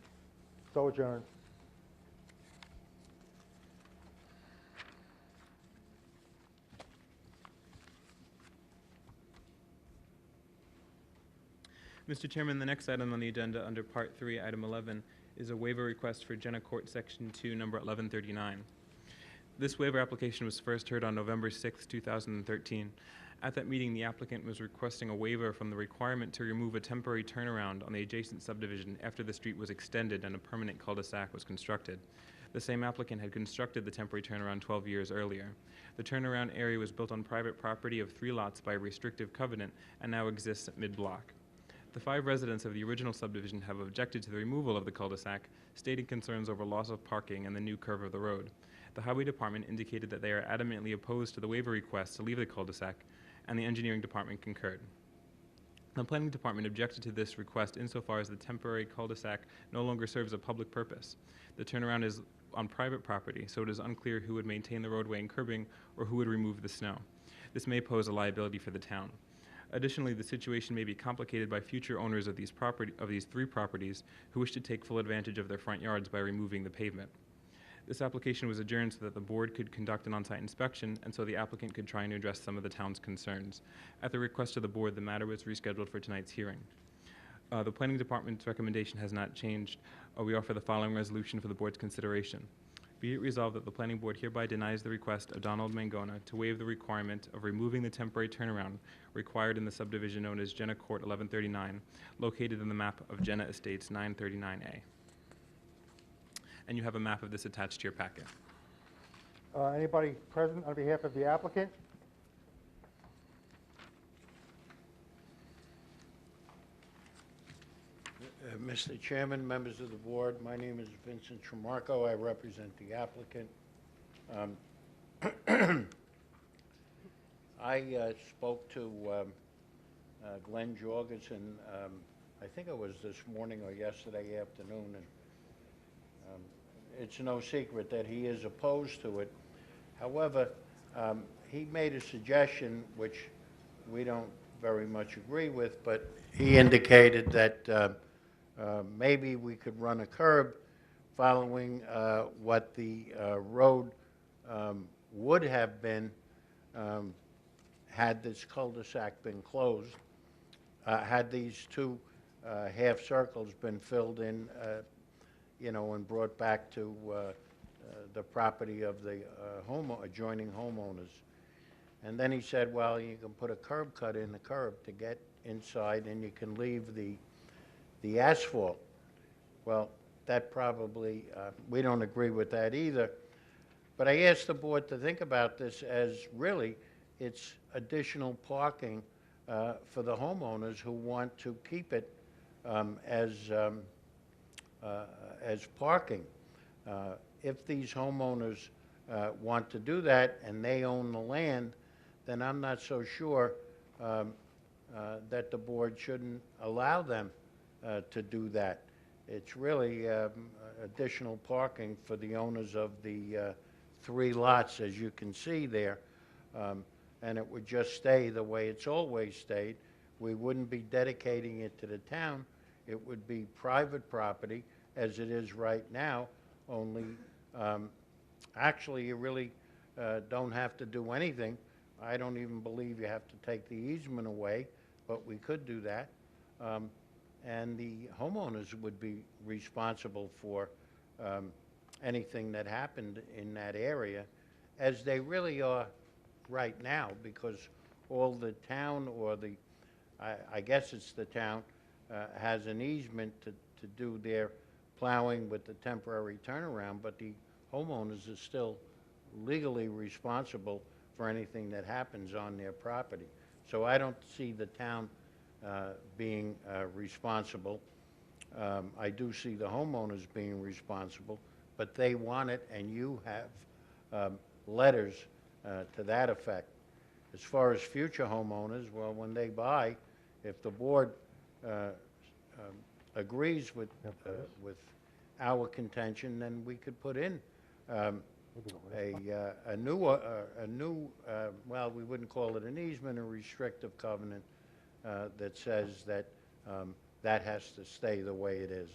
Speaker 2: So adjourned.
Speaker 3: Mr. Chairman, the next item on the agenda under Part 3, Item 11, is a waiver request for Jenna Court Section 2, number 1139. This waiver application was first heard on November 6, 2013. At that meeting, the applicant was requesting a waiver from the requirement to remove a temporary turnaround on the adjacent subdivision after the street was extended and a permanent cul-de-sac was constructed. The same applicant had constructed the temporary turnaround 12 years earlier. The turnaround area was built on private property of 3 lots by a restrictive covenant and now exists at mid-block. The 5 residents of the original subdivision have objected to the removal of the cul-de-sac, stating concerns over loss of parking and the new curve of the road. The Highway Department indicated that they are adamantly opposed to the waiver request to leave the cul-de-sac, and the Engineering Department concurred. The Planning Department objected to this request insofar as the temporary cul-de-sac no longer serves a public purpose. The turnaround is on private property, so it is unclear who would maintain the roadway and curbing or who would remove the snow. This may pose a liability for the town. Additionally, the situation may be complicated by future owners of these 3 properties who wish to take full advantage of their front yards by removing the pavement. This application was adjourned so that the board could conduct an on-site inspection and so the applicant could try and address some of the town's concerns. At the request of the board, the matter was rescheduled for tonight's hearing. The Planning Department's recommendation has not changed. We offer the following resolution for the board's consideration. Be it resolved that the Planning Board hereby denies the request of Donald Mangona to waive the requirement of removing the temporary turnaround required in the subdivision known as Jenna Court 1139, located in the map of Jenna Estates 939A. And you have a map of this attached to your packet.
Speaker 2: Anybody present on behalf of the applicant?
Speaker 8: Mr. Chairman, members of the board, my name is Vincent Tremarco. I represent the applicant. I spoke to Glenn Jorgensen, I think it was this morning or yesterday afternoon, and it's no secret that he is opposed to it. However, he made a suggestion which we don't very much agree with, but he indicated that maybe we could run a curb following what the road would have been had this cul-de-sac been closed, had these 2 half circles been filled in, and brought back to the property of the adjoining homeowners. And then he said, well, you can put a curb cut in the curb to get inside, and you can leave the asphalt. Well, that probably, we don't agree with that either. But I asked the board to think about this as really it's additional parking for the homeowners who want to keep it as parking. If these homeowners want to do that and they own the land, then I'm not so sure that the board shouldn't allow them to do that. It's really additional parking for the owners of the 3 lots, as you can see there, and it would just stay the way it's always stayed. We wouldn't be dedicating it to the town. It would be private property, as it is right now, only. Actually, you really don't have to do anything. I don't even believe you have to take the easement away, but we could do that. And the homeowners would be responsible for anything that happened in that area, as they really are right now, because all the town, or the, I guess it's the town, has an easement to do their plowing with the temporary turnaround, but the homeowners are still legally responsible for anything that happens on their property. So I don't see the town being responsible. I do see the homeowners being responsible, but they want it, and you have letters to that effect. As far as future homeowners, well, when they buy, if the board agrees with our contention, then we could put in a new, well, we wouldn't call it an easement, a restrictive covenant that says that that has to stay the way it is,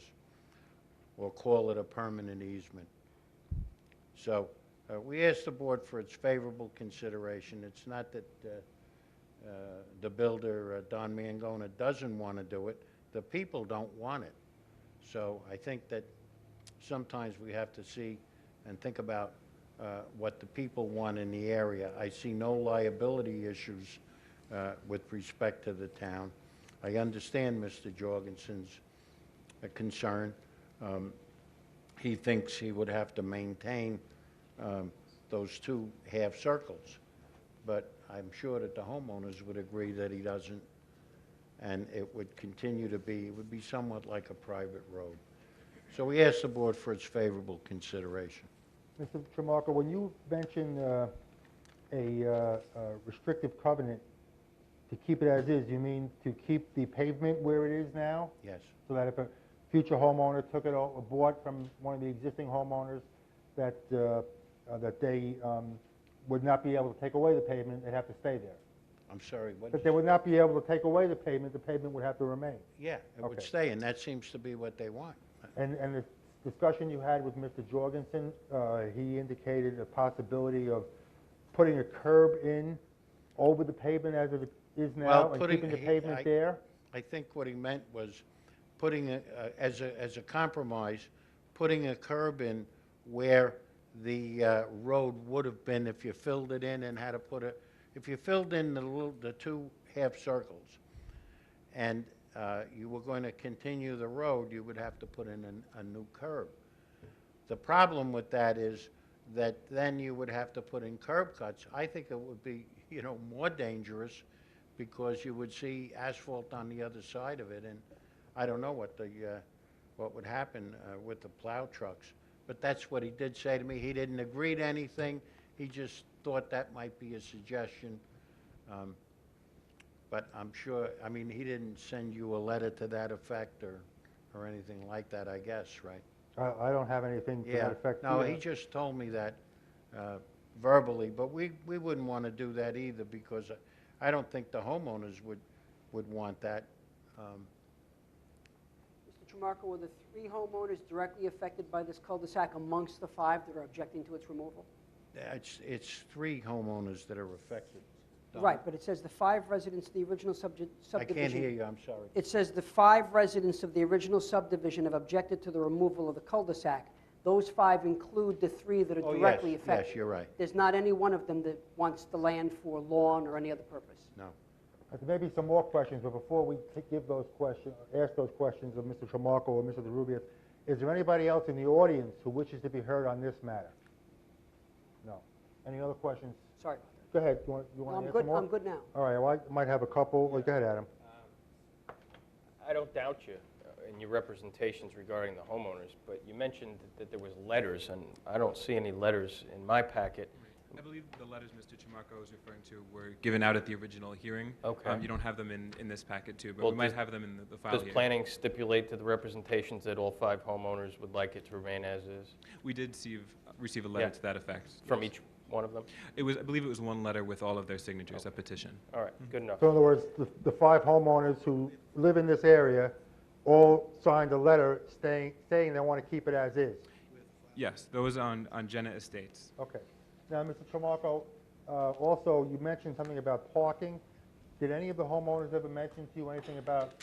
Speaker 8: or call it a permanent easement. So we asked the board for its favorable consideration. It's not that the builder, Don Mangona, doesn't want to do it. The people don't want it. So I think that sometimes we have to see and think about what the people want in the area. I see no liability issues with respect to the town. I understand Mr. Jorgensen's concern. He thinks he would have to maintain those two half circles, but I'm sure that the homeowners would agree that he doesn't, and it would continue to be, it would be somewhat like a private road. So we asked the board for its favorable consideration.
Speaker 2: Mr. Tramarko, when you mention a restrictive covenant to keep it as is, you mean to keep the pavement where it is now?
Speaker 8: Yes.
Speaker 2: So that if a future homeowner took it or bought from one of the existing homeowners, that that they would not be able to take away the pavement, they'd have to stay there?
Speaker 8: I'm sorry, what?
Speaker 2: That they would not be able to take away the pavement would have to remain?
Speaker 8: Yeah, it would
Speaker 2: Okay.
Speaker 8: stay, and that seems to be what they want.
Speaker 2: And the discussion you had with Mr. Jorgensen, he indicated a possibility of putting a curb in over the pavement as it is now,
Speaker 8: Well,
Speaker 2: and
Speaker 8: putting-
Speaker 2: keeping the
Speaker 8: he-
Speaker 2: pavement there?
Speaker 8: I think what he meant was putting, as a compromise, putting a curb in where the road would have been if you filled it in and had to put if you filled in the two half circles, and you were going to continue the road, you would have to put in a new curb. The problem with that is that then you would have to put in curb cuts. I think it would be, more dangerous, because you would see asphalt on the other side of it, and I don't know what would happen with the plow trucks. But that's what he did say to me. He didn't agree to anything. He just thought that might be a suggestion. But I'm sure, I mean, he didn't send you a letter to that effect or anything like that, I guess, right?
Speaker 2: I don't have anything to that effect
Speaker 8: No,
Speaker 2: either.
Speaker 8: he just told me that verbally, but we wouldn't want to do that either, because I don't think the homeowners would want that.
Speaker 6: Mr. Tramarko, were the 3 homeowners directly affected by this cul-de-sac amongst the 5 that are objecting to its removal?
Speaker 8: It's 3 homeowners that are affected. Don?
Speaker 6: Right, but it says the 5 residents of the original
Speaker 8: I
Speaker 6: subdivision.
Speaker 8: can't hear you, I'm sorry.
Speaker 6: It says the 5 residents of the original subdivision have objected to the removal of the cul-de-sac. Those 5 include the 3 that are
Speaker 8: Oh,
Speaker 6: directly
Speaker 8: yes,
Speaker 6: affected.
Speaker 8: yes, you're right.
Speaker 6: There's not any one of them that wants the land for lawn or any other purpose.
Speaker 8: No.
Speaker 2: There may be some more questions, but before we give those questions, ask those questions of Mr. Tramarko or Mr. DeRubius, is there anybody else in the audience who wishes to be heard on this matter? No. Any other questions?
Speaker 6: Sorry.
Speaker 2: Go ahead. You want
Speaker 6: No,
Speaker 2: to
Speaker 6: I'm
Speaker 2: ask
Speaker 6: good.
Speaker 2: some more?
Speaker 6: I'm good now.
Speaker 2: All right. Well, I might have a couple. Well, go ahead, Adam.
Speaker 1: I don't doubt you in your representations regarding the homeowners, but you mentioned that there was letters, and I don't see any letters in my packet.
Speaker 3: I believe the letters Mr. Chamarko was referring to were given out at the original hearing.
Speaker 1: Okay.
Speaker 3: You don't have them in this packet too, but
Speaker 1: Well,
Speaker 3: we might
Speaker 1: does-
Speaker 3: have them in the file
Speaker 1: Does
Speaker 3: here.
Speaker 1: planning stipulate to the representations that all 5 homeowners would like it to remain as is,
Speaker 3: We did receive a letter
Speaker 1: Yeah.
Speaker 3: to that effect.
Speaker 1: from
Speaker 3: yes.
Speaker 1: each one of them?
Speaker 3: I believe it was one letter with all of their signatures, a petition.
Speaker 1: All right, good enough.
Speaker 2: So in other words, the 5 homeowners who live in this area all signed a letter saying they want to keep it as is.
Speaker 3: Yes, those on Jenna Estates.
Speaker 2: Okay. Now, Mr. Tramarko, also, you mentioned something about parking. Did any of the homeowners ever mention to you anything about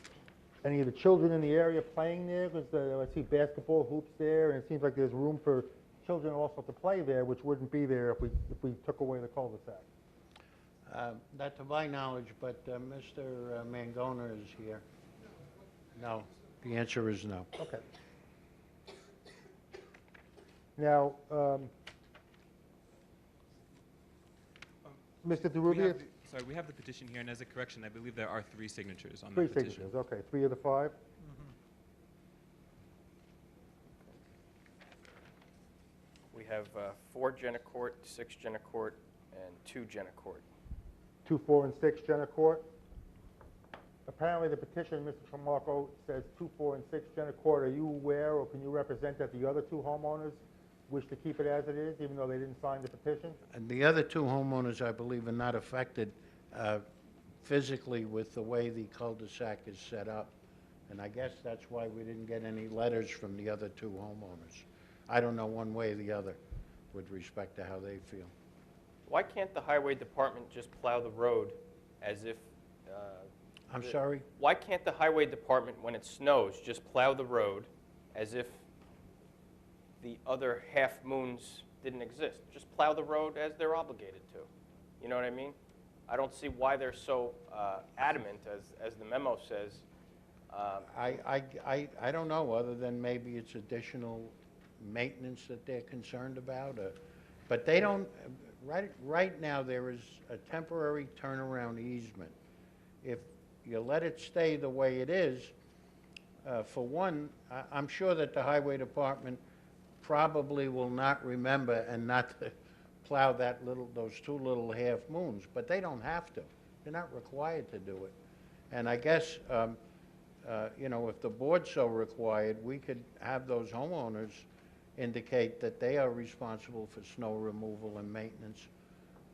Speaker 2: any of the children in the area playing there? Because I see basketball hoops there, and it seems like there's room for children also to play there, which wouldn't be there if we took away the cul-de-sac.
Speaker 8: Not to my knowledge, but Mr. Mangona is here. No, the answer is no.
Speaker 2: Okay. Now, Mr. DeRubio?
Speaker 3: Sorry, we have the petition here, and as a correction, I believe there are 3 signatures on
Speaker 2: Three
Speaker 3: the petition.
Speaker 2: signatures, okay, 3 of the 5?
Speaker 1: We have 4 Jenna Court, 6 Jenna Court, and 2 Jenna Court.
Speaker 2: 2, 4, and 6 Jenna Court. Apparently, the petition, Mr. Tramarko, says 2, 4, and 6 Jenna Court. Are you aware, or can you represent that the other 2 homeowners wish to keep it as it is, even though they didn't sign the petition?
Speaker 8: And the other 2 homeowners, I believe, are not affected physically with the way the cul-de-sac is set up. And I guess that's why we didn't get any letters from the other 2 homeowners. I don't know one way or the other with respect to how they feel.
Speaker 1: Why can't the highway department just plow the road as if...
Speaker 8: I'm sorry?
Speaker 1: Why can't the highway department, when it snows, just plow the road as if the other half moons didn't exist? Just plow the road as they're obligated to. You know what I mean? I don't see why they're so adamant, as the memo says.
Speaker 8: I don't know, other than maybe it's additional maintenance that they're concerned about. But they don't, right now, there is a temporary turnaround easement. If you let it stay the way it is, for one, I'm sure that the highway department probably will not remember and not plow those 2 little half moons, but they don't have to. They're not required to do it. And I guess, you know, if the board so required, we could have those homeowners indicate that they are responsible for snow removal and maintenance,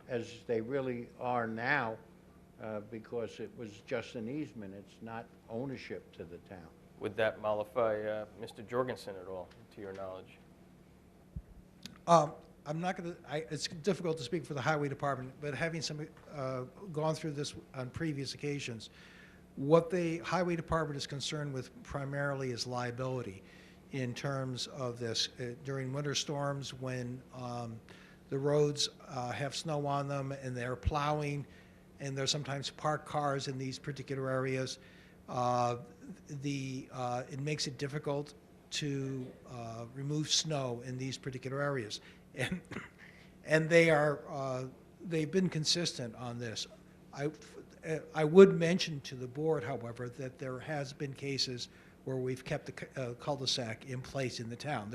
Speaker 8: as they really are now, because it was just an easement. It's not ownership to the town.
Speaker 1: Would that mollify Mr. Jorgensen at all, to your knowledge?
Speaker 7: I'm not going to, it's difficult to speak for the highway department, but having gone through this on previous occasions, what the highway department is concerned with primarily is liability in terms of this. During winter storms, when the roads have snow on them and they're plowing, and there's sometimes parked cars in these particular areas, it makes it difficult to remove snow in these particular areas. And they've been consistent on this. I would mention to the board, however, that there has been cases where we've kept the cul-de-sac in place in the town.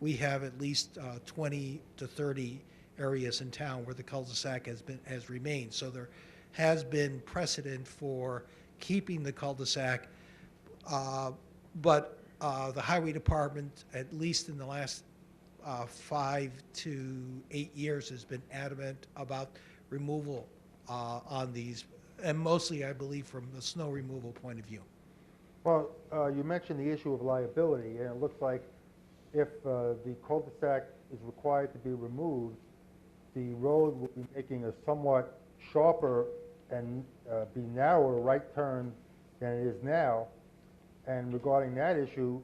Speaker 7: We have at least 20 to 30 areas in town where the cul-de-sac has remained. So there has been precedent for keeping the cul-de-sac, but the highway department, at least in the last 5 to 8 years, has been adamant about removal on these, and mostly, I believe, from the snow removal point of view.
Speaker 2: Well, you mentioned the issue of liability, and it looks like if the cul-de-sac is required to be removed, the road will be making a somewhat sharper and be narrower right turn than it is now. And regarding that issue,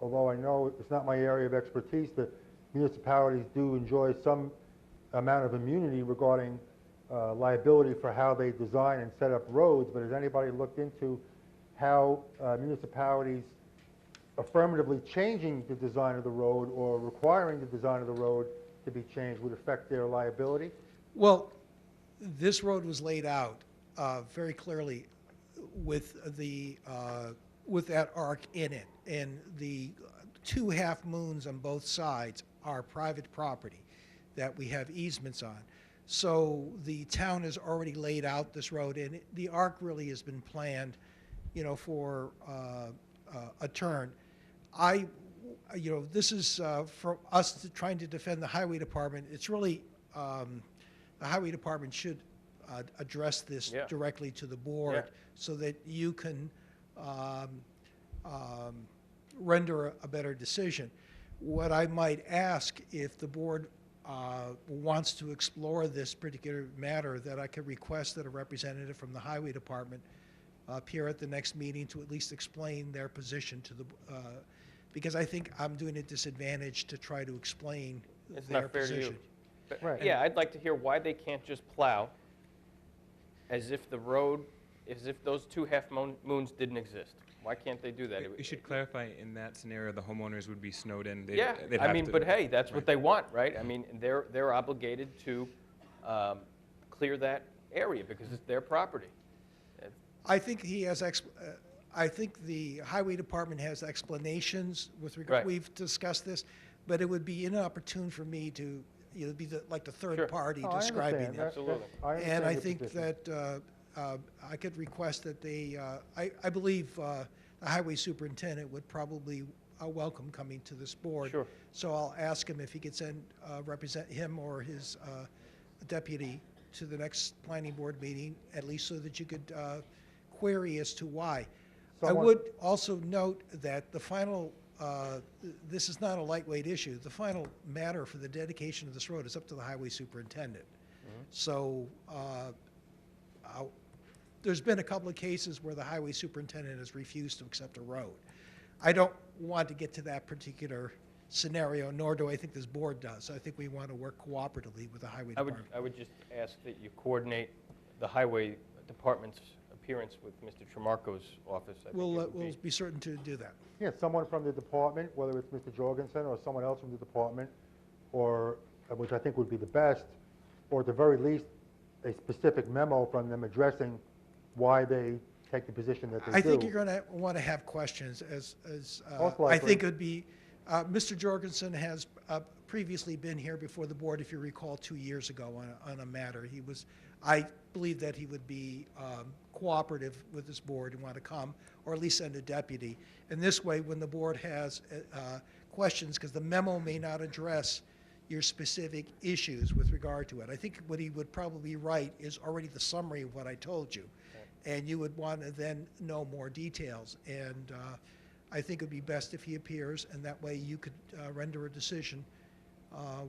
Speaker 2: although I know it's not my area of expertise, the municipalities do enjoy some amount of immunity regarding liability for how they design and set up roads. But has anybody looked into how municipalities affirmatively changing the design of the road or requiring the design of the road to be changed would affect their liability?
Speaker 7: Well, this road was laid out very clearly with that arc in it, and the 2 half moons on both sides are private property that we have easements on. So the town has already laid out this road, and the arc really has been planned, you know, for a turn. This is for us trying to defend the highway department. It's really the highway department should address this directly to the board so that you can render a better decision. What I might ask, if the board wants to explore this particular matter, that I could request that a representative from the Highway Department appear at the next meeting to at least explain their position to the, because I think I'm doing a disadvantage to try to explain
Speaker 1: It's
Speaker 7: their
Speaker 1: not fair to you.
Speaker 7: position.
Speaker 1: But,
Speaker 2: Right.
Speaker 1: yeah, I'd like to hear why they can't just plow as if the road, as if those two half-moons didn't exist. Why can't they do that?
Speaker 3: We should clarify, in that scenario, the homeowners would be snowed in.
Speaker 1: Yeah,
Speaker 3: They'd
Speaker 1: I
Speaker 3: have
Speaker 1: mean,
Speaker 3: to-
Speaker 1: but hey, that's what
Speaker 3: right.
Speaker 1: they want, right? I mean, they're obligated to clear that area because it's their property.
Speaker 7: I think he has, I think the Highway Department has explanations with regard,
Speaker 1: Right.
Speaker 7: we've discussed this, but it would be inopportune for me to, be like the
Speaker 1: Sure.
Speaker 7: third party
Speaker 2: No, I
Speaker 7: describing
Speaker 2: understand.
Speaker 7: it.
Speaker 1: Absolutely.
Speaker 2: I
Speaker 7: And
Speaker 2: understand
Speaker 7: I
Speaker 2: your
Speaker 7: think
Speaker 2: position.
Speaker 7: that I could request that they, I believe the highway superintendent would probably welcome coming to this board.
Speaker 1: Sure.
Speaker 7: So I'll ask him if he could send, represent him or his deputy to the next planning board meeting, at least so that you could query as to why. I
Speaker 2: Someone-
Speaker 7: would also note that the final, this is not a lightweight issue. The final matter for the dedication of this road is up to the highway superintendent. So there's been a couple of cases where the highway superintendent has refused to accept a road. I don't want to get to that particular scenario, nor do I think this board does. I think we want to work cooperatively with the highway department.
Speaker 1: I would just ask that you coordinate the highway department's appearance with Mr. Tremarco's office. I think it
Speaker 7: We'll
Speaker 1: would
Speaker 7: be certain to do that.
Speaker 2: Yeah, someone from the department, whether it's Mr. Jorgensen or someone else from the department, or, which I think would be the best, or at the very least, a specific memo from them addressing why they take the position that they do.
Speaker 7: I think you're going to want to have questions
Speaker 2: Most
Speaker 7: I
Speaker 2: likely.
Speaker 7: think it would be, Mr. Jorgensen has previously been here before the board, if you recall, 2 years ago on a matter. He was, I believe that he would be cooperative with this board and want to come, or at least send a deputy. And this way, when the board has questions, because the memo may not address your specific issues with regard to it. I think what he would probably write is already the summary of what I told you. And you would want to then know more details. And I think it would be best if he appears, and that way you could render a decision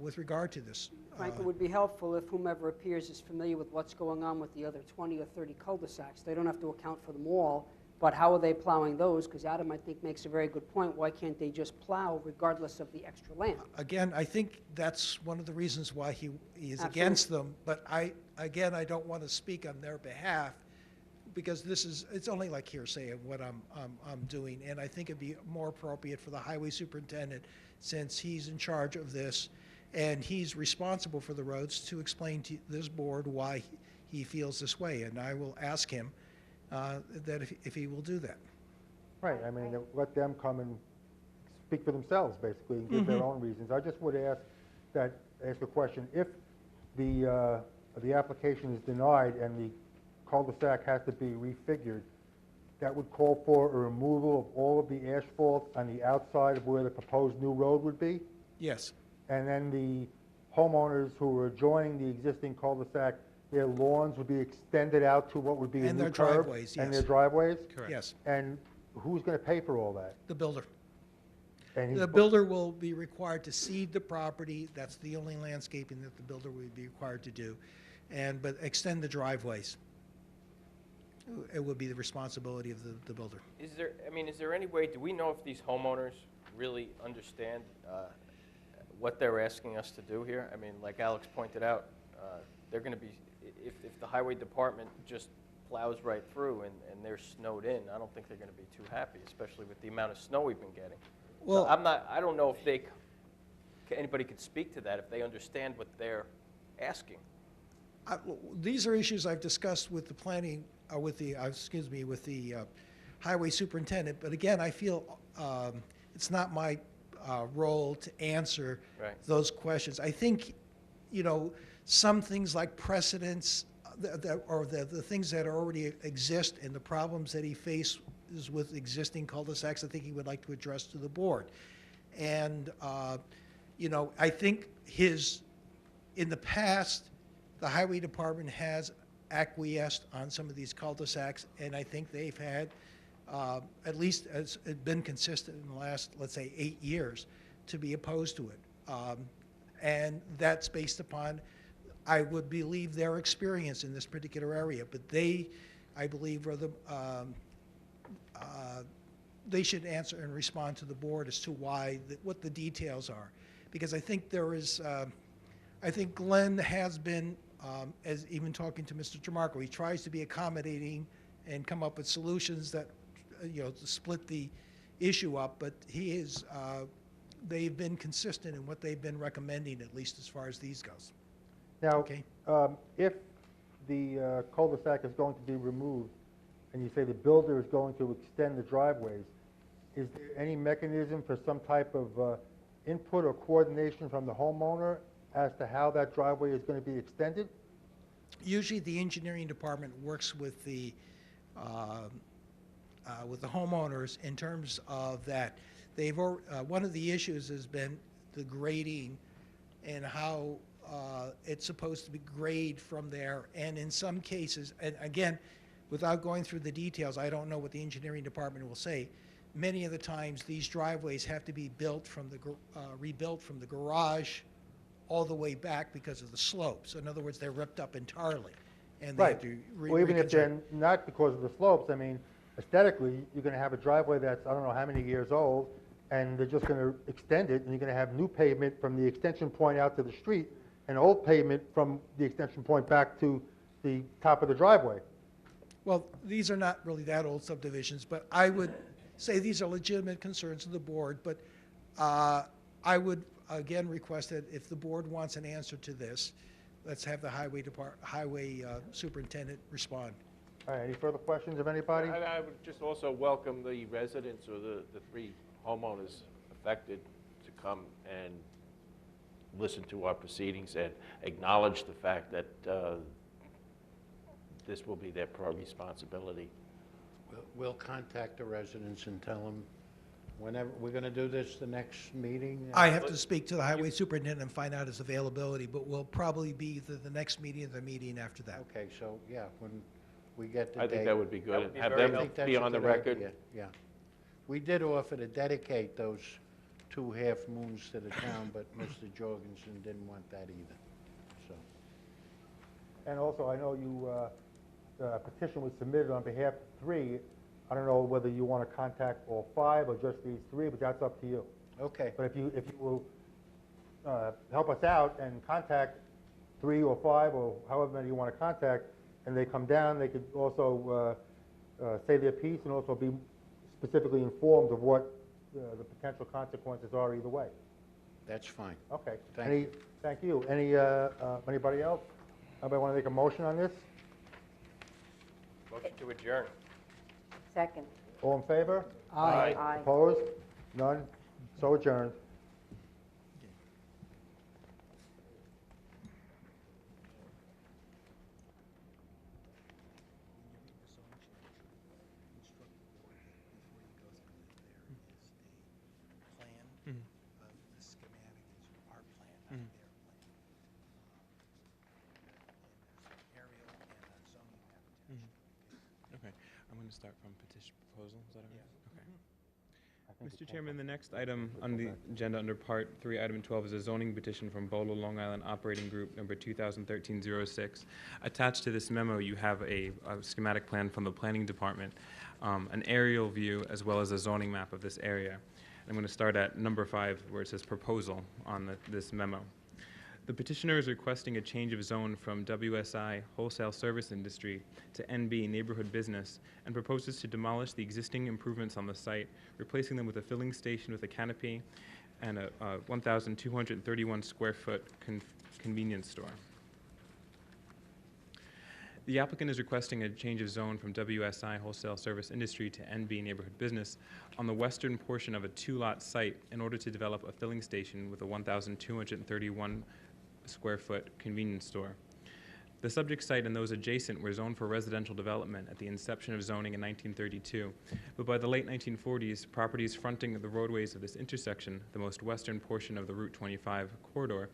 Speaker 7: with regard to this.
Speaker 6: Frank, it would be helpful if whomever appears is familiar with what's going on with the other 20 or 30 cul-de-sacs. They don't have to account for them all, but how are they plowing those? Because Adam, I think, makes a very good point. Why can't they just plow regardless of the extra land?
Speaker 7: Again, I think that's one of the reasons why he is against them. But I don't want to speak on their behalf, because it's only like hearsay of what I'm doing. And I think it'd be more appropriate for the highway superintendent, since he's in charge of this and he's responsible for the roads, to explain to this board why he feels this way. And I will ask him that if he will do that.
Speaker 2: Right, I mean, let them come and speak for themselves, basically, and give their own reasons. I just would ask a question. If the application is denied and the cul-de-sac has to be refigured, that would call for a removal of all of the asphalt on the outside of where the proposed new road would be?
Speaker 7: Yes.
Speaker 2: And then the homeowners who are adjoining the existing cul-de-sac, their lawns would be extended out to what would be a
Speaker 7: And
Speaker 2: new
Speaker 7: their
Speaker 2: curb?
Speaker 7: driveways,
Speaker 2: And
Speaker 7: yes.
Speaker 2: their driveways?
Speaker 3: Correct.
Speaker 7: Yes.
Speaker 2: And who's going to pay for all that?
Speaker 7: The builder.
Speaker 2: And
Speaker 7: The builder will be required to seed the property. That's the only landscaping that the builder would be required to do. But extend the driveways. It would be the responsibility of the builder.
Speaker 1: Is there any way, do we know if these homeowners really understand what they're asking us to do here? I mean, like Alex pointed out, they're going to be, if the highway department just plows right through and they're snowed in, I don't think they're going to be too happy, especially with the amount of snow we've been getting.
Speaker 7: Well-
Speaker 1: So I don't know if anybody could speak to that, if they understand what they're asking.
Speaker 7: These are issues I've discussed with the planning, with the highway superintendent. But again, I feel it's not my role to answer
Speaker 1: Right.
Speaker 7: those questions. I think, some things like precedents, the things that already exist and the problems that he faces with existing cul-de-sacs, I think he would like to address to the board. And, I think in the past, the highway department has acquiesced on some of these cul-de-sacs, and I think they've had, at least has been consistent in the last, let's say, 8 years, to be opposed to it. And that's based upon, I would believe, their experience in this particular area. But they, I believe, are the, they should answer and respond to the board as to why, what the details are. Because I think there is, I think Glenn has been, as even talking to Mr. Tramarko, he tries to be accommodating and come up with solutions that, to split the issue up, but he is, they've been consistent in what they've been recommending, at least as far as these goes.
Speaker 2: Now,
Speaker 7: Okay.
Speaker 2: if the cul-de-sac is going to be removed, and you say the builder is going to extend the driveways, is there any mechanism for some type of input or coordination from the homeowner as to how that driveway is going to be extended?
Speaker 7: Usually, the engineering department works with the homeowners in terms of that. They've one of the issues has been the grading and how it's supposed to be grade from there. And in some cases, and again, without going through the details, I don't know what the engineering department will say. Many of the times, these driveways have to be built from the rebuilt from the garage all the way back because of the slopes. In other words, they're ripped up entirely, and they have to
Speaker 2: Or even if they're
Speaker 7: reconstruct.
Speaker 2: not because of the slopes, I mean, aesthetically, you're going to have a driveway that's, I don't know how many years old, and they're just going to extend it, and you're going to have new pavement from the extension point out to the street, and old pavement from the extension point back to the top of the driveway.
Speaker 7: Well, these are not really that old subdivisions, but I would say these are legitimate concerns of the board, but I would again request that if the board wants an answer to this, let's have the highway superintendent respond.
Speaker 2: All right, any further questions of anybody?
Speaker 10: I would just also welcome the residents or the three homeowners affected to come and listen to our proceedings and acknowledge the fact that this will be their responsibility.
Speaker 8: We'll contact the residents and tell them whenever, we're going to do this the next meeting?
Speaker 7: I have to speak to the highway superintendent and find out his availability, but will probably be either the next meeting or the meeting after that.
Speaker 8: Okay, so, yeah, when we get the
Speaker 10: I
Speaker 8: date.
Speaker 10: think that would be
Speaker 1: That
Speaker 10: good.
Speaker 1: would be
Speaker 10: Have
Speaker 1: very
Speaker 10: them
Speaker 8: I think that's
Speaker 10: be
Speaker 8: a
Speaker 10: on the
Speaker 8: good
Speaker 10: record.
Speaker 8: idea, yeah. We did offer to dedicate those 2 half moons to the town, but Mr. Jorgensen didn't want that either, so.
Speaker 2: And also, I know you, a petition was submitted on behalf of 3. I don't know whether you want to contact all 5 or just these 3, but that's up to you.
Speaker 8: Okay,
Speaker 2: But if you will help us out and contact 3 or 5 or however many you want to contact, and they come down, they could also say their piece and also be specifically informed of what the potential consequences are either way.
Speaker 8: that's fine.
Speaker 2: Okay.
Speaker 8: Thank you.
Speaker 2: Thank you. Anybody else? Anybody want to make a motion on this?
Speaker 1: Motion to adjourn.
Speaker 4: Second.
Speaker 2: All in favor?
Speaker 1: Aye.
Speaker 4: Aye.
Speaker 2: Opposed? None? So adjourned.
Speaker 3: Okay, I'm going to start from petition proposal, is that all right?
Speaker 2: I think
Speaker 3: Okay.
Speaker 2: it
Speaker 3: Mr. Chairman, the next item on the agenda under Part 3, Item 12, is a zoning petition from Bolo Long Island Operating Group, number 2013-06. Attached to this memo, you have a schematic plan from the Planning Department, an aerial view, as well as a zoning map of this area. I'm going to start at number 5, where it says proposal on this memo. The petitioner is requesting a change of zone from WSI Wholesale Service Industry to NB Neighborhood Business and proposes to demolish the existing improvements on the site, replacing them with a filling station with a canopy and a 1,231 square foot convenience store. The applicant is requesting a change of zone from WSI Wholesale Service Industry to NB Neighborhood Business on the western portion of a 2-lot site in order to develop a filling station with a 1,231 square foot convenience store. The subject site and those adjacent were zoned for residential development at the inception of zoning in 1932, but by the late 1940s, properties fronting the roadways of this intersection, the most western portion of the Route 25 corridor,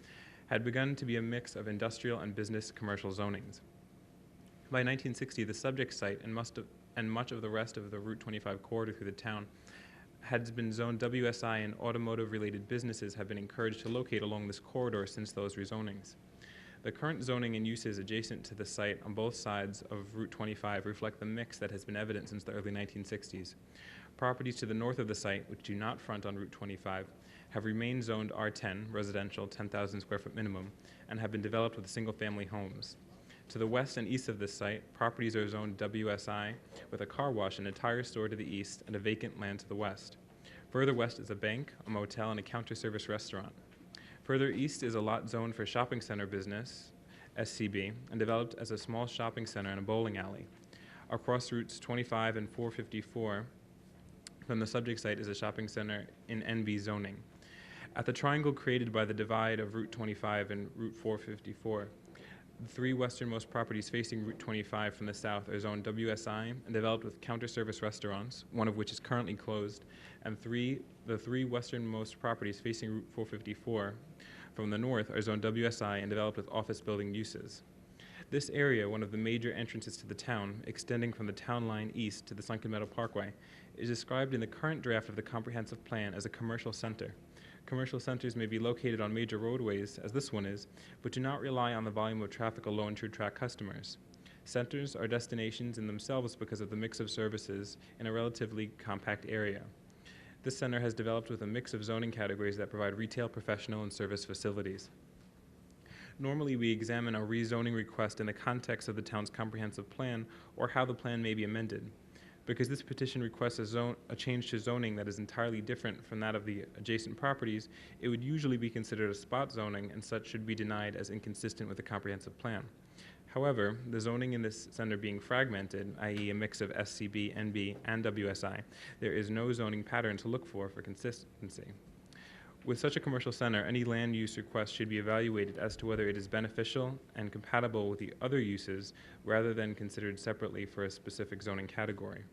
Speaker 3: had begun to be a mix of industrial and business commercial zonings. By 1960, the subject site and much of the rest of the Route 25 corridor through the town has been zoned WSI, and automotive-related businesses have been encouraged to locate along this corridor since those rezonings. The current zoning and uses adjacent to the site on both sides of Route 25 reflect the mix that has been evident since the early 1960s. Properties to the north of the site, which do not front on Route 25, have remained zoned R10, residential, 10,000 square foot minimum, and have been developed with single-family homes. To the west and east of this site, properties are zoned WSI with a car wash and a tire store to the east and a vacant land to the west. Further west is a bank, a motel, and a counter-service restaurant. Further east is a lot zoned for shopping center business, SCB, and developed as a small shopping center and a bowling alley. Across routes 25 and 454 from the subject site is a shopping center in NB zoning. At the triangle created by the divide of Route 25 and Route 454, the three westernmost properties facing Route 25 from the south are zoned WSI and developed with counter-service restaurants, one of which is currently closed, and the three westernmost properties facing Route 454 from the north are zoned WSI and developed with office building uses. This area, one of the major entrances to the town, extending from the town line east to the Sunken Meadow Parkway, is described in the current draft of the comprehensive plan as a commercial center. Commercial centers may be located on major roadways, as this one is, but do not rely on the volume of traffic alone to attract customers. Centers are destinations in themselves because of the mix of services in a relatively compact area. This center has developed with a mix of zoning categories that provide retail, professional, and service facilities. Normally, we examine a rezoning request in the context of the town's comprehensive plan or how the plan may be amended. Because this petition requests a change to zoning that is entirely different from that of the adjacent properties, it would usually be considered a spot zoning, and such should be denied as inconsistent with the comprehensive plan. However, the zoning in this center being fragmented, i.e. a mix of SCB, NB, and WSI, there is no zoning pattern to look for consistency. With such a commercial center, any land use request should be evaluated as to whether it is beneficial and compatible with the other uses rather than considered separately for a specific zoning category.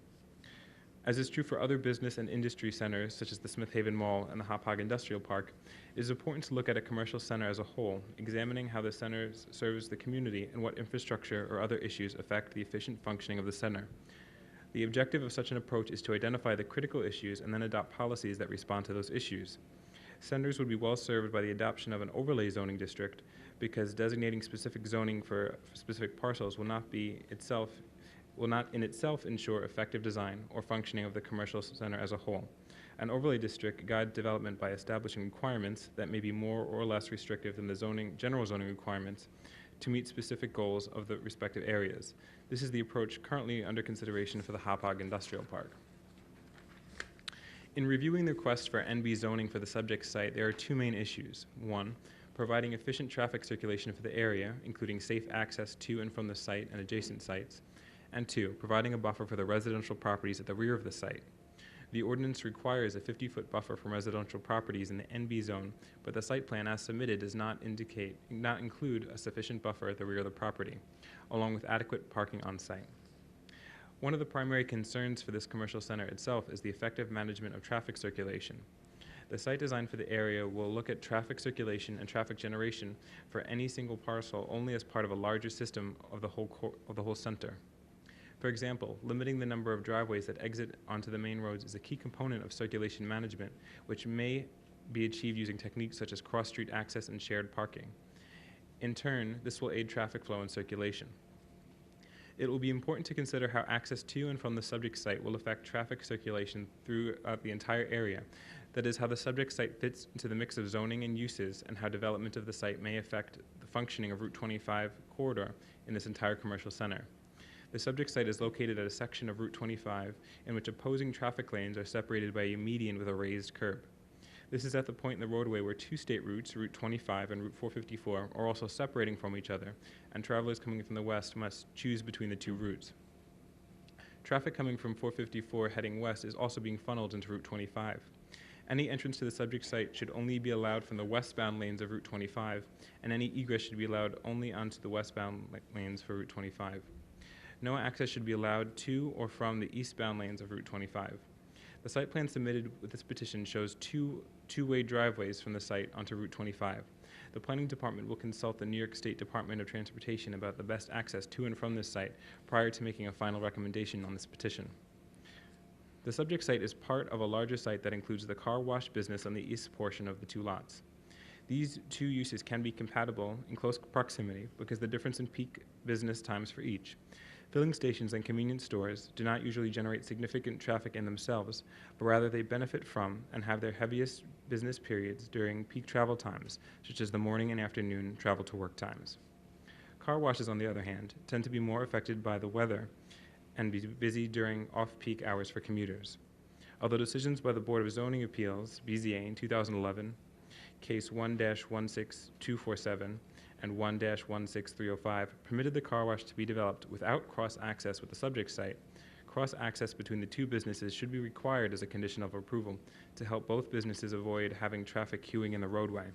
Speaker 3: As is true for other business and industry centers, such as the Smith Haven Mall and the Hauppauge Industrial Park, it is important to look at a commercial center as a whole, examining how the center serves the community and what infrastructure or other issues affect the efficient functioning of the center. The objective of such an approach is to identify the critical issues and then adopt policies that respond to those issues. Centers would be well served by the adoption of an overlay zoning district because designating specific zoning for specific parcels will not in itself ensure effective design or functioning of the commercial center as a whole. An overlay district guides development by establishing requirements that may be more or less restrictive than the general zoning requirements to meet specific goals of the respective areas. This is the approach currently under consideration for the Hauppauge Industrial Park. In reviewing the request for NB zoning for the subject site, there are two main issues. One, providing efficient traffic circulation for the area, including safe access to and from the site and adjacent sites. And two, providing a buffer for the residential properties at the rear of the site. The ordinance requires a 50-foot buffer from residential properties in the NB zone, but the site plan as submitted does not include a sufficient buffer at the rear of the property, along with adequate parking on site. One of the primary concerns for this commercial center itself is the effective management of traffic circulation. The site design for the area will look at traffic circulation and traffic generation for any single parcel only as part of a larger system of the whole center. For example, limiting the number of driveways that exit onto the main roads is a key component of circulation management, which may be achieved using techniques such as cross-street access and shared parking. In turn, this will aid traffic flow and circulation. It will be important to consider how access to and from the subject site will affect traffic circulation throughout the entire area. That is, how the subject site fits into the mix of zoning and uses, and how development of the site may affect the functioning of Route 25 corridor in this entire commercial center. The subject site is located at a section of Route 25 in which opposing traffic lanes are separated by a median with a raised curb. This is at the point in the roadway where two state routes, Route 25 and Route 454, are also separating from each other, and travelers coming from the west must choose between the two routes. Traffic coming from 454 heading west is also being funneled into Route 25. Any entrance to the subject site should only be allowed from the westbound lanes of Route 25, and any egress should be allowed only onto the westbound lanes for Route 25. No access should be allowed to or from the eastbound lanes of Route 25. The site plan submitted with this petition shows two-way driveways from the site onto Route 25. The Planning Department will consult the New York State Department of Transportation about the best access to and from this site prior to making a final recommendation on this petition. The subject site is part of a larger site that includes the car wash business on the east portion of the two lots. These two uses can be compatible in close proximity because the difference in peak business times for each. Filling stations and convenience stores do not usually generate significant traffic in themselves, but rather they benefit from and have their heaviest business periods during peak travel times, such as the morning and afternoon travel to work times. Car washes, on the other hand, tend to be more affected by the weather and be busy during off-peak hours for commuters. Although decisions by the Board of Zoning Appeals, BZA, in 2011, Case 1-16247 and 1-16305 permitted the car wash to be developed without cross-access with the subject site. Cross-access between the two businesses should be required as a condition of approval to help both businesses avoid having traffic queuing in the roadway.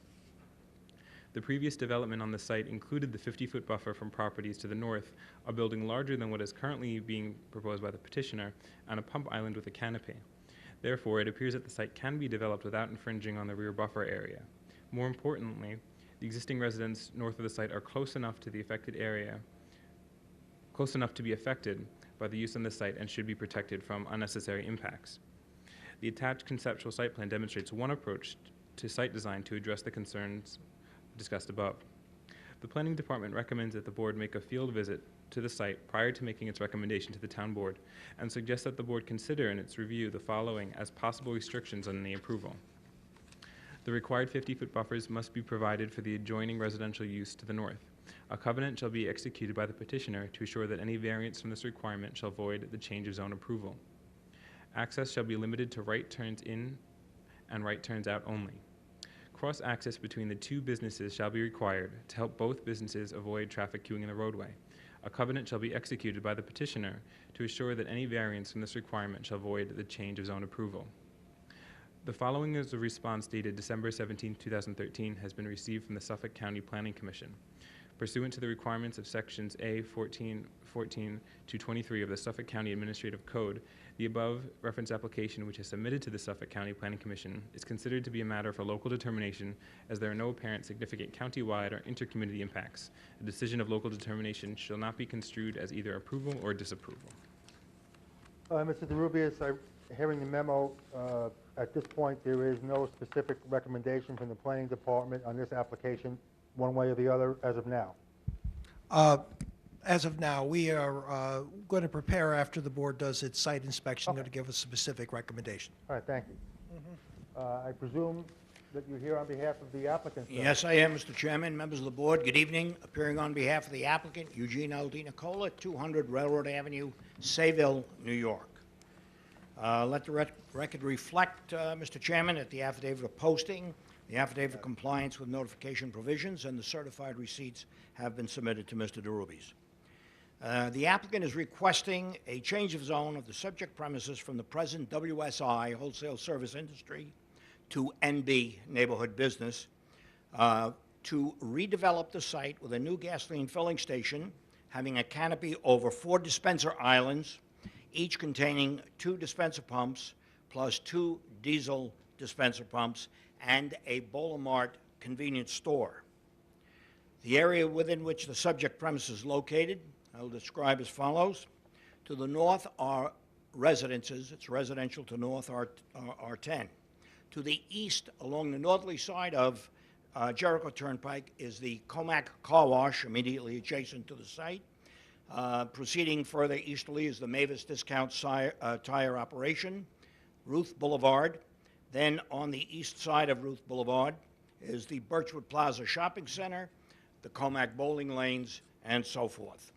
Speaker 3: The previous development on the site included the 50-foot buffer from properties to the north, a building larger than what is currently being proposed by the petitioner, and a pump island with a canopy. Therefore, it appears that the site can be developed without infringing on the rear buffer area. More importantly, the existing residents north of the site are close enough to the affected area, close enough to be affected by the use on the site and should be protected from unnecessary impacts. The attached conceptual site plan demonstrates one approach to site design to address the concerns discussed above. The Planning Department recommends that the board make a field visit to the site prior to making its recommendation to the town board and suggests that the board consider in its review the following as possible restrictions on the approval. The required 50-foot buffers must be provided for the adjoining residential use to the north. A covenant shall be executed by the petitioner to assure that any variance from this requirement shall void the change of zone approval. Access shall be limited to right turns in and right turns out only. Cross-access between the two businesses shall be required to help both businesses avoid traffic queuing in the roadway. A covenant shall be executed by the petitioner to assure that any variance from this requirement shall void the change of zone approval. The following is a response dated December 17, 2013, has been received from the Suffolk County Planning Commission. Pursuant to the requirements of sections A 14 to 23 of the Suffolk County Administrative Code, the above reference application, which is submitted to the Suffolk County Planning Commission, is considered to be a matter for local determination as there are no apparent significant countywide or intercommunity impacts. A decision of local determination shall not be construed as either approval or disapproval.
Speaker 2: Mr. DeRubius, hearing the memo, at this point, there is no specific recommendation from the Planning Department on this application, one way or the other, as of now.
Speaker 7: As of now, we are going to prepare after the board does its site inspection, going to give a specific recommendation.
Speaker 2: All right, thank you. I presume that you're here on behalf of the applicant, sir?
Speaker 8: Yes, I am, Mr. Chairman, members of the board, good evening. Appearing on behalf of the applicant, Eugene L. D. Nicola, 200 Railroad Avenue, Sayville, New York. Let the record reflect, Mr. Chairman, that the affidavit of posting, the affidavit of compliance with notification provisions, and the certified receipts have been submitted to Mr. DeRubies. The applicant is requesting a change of zone of the subject premises from the present WSI, Wholesale Service Industry, to NB, Neighborhood Business, to redevelop the site with a new gasoline filling station having a canopy over 4 dispenser islands, each containing 2 dispenser pumps plus 2 diesel dispenser pumps and a Boulevard convenience store. The area within which the subject premise is located, I will describe as follows. To the north are residences. It's residential to north, R10. To the east, along the northerly side of Jericho Turnpike, is the Comac Car Wash, immediately adjacent to the site. Proceeding further easterly is the Mavis Discount Tire Operation, Ruth Boulevard. Then on the east side of Ruth Boulevard is the Birchwood Plaza Shopping Center, the Comac Bowling Lanes, and so forth.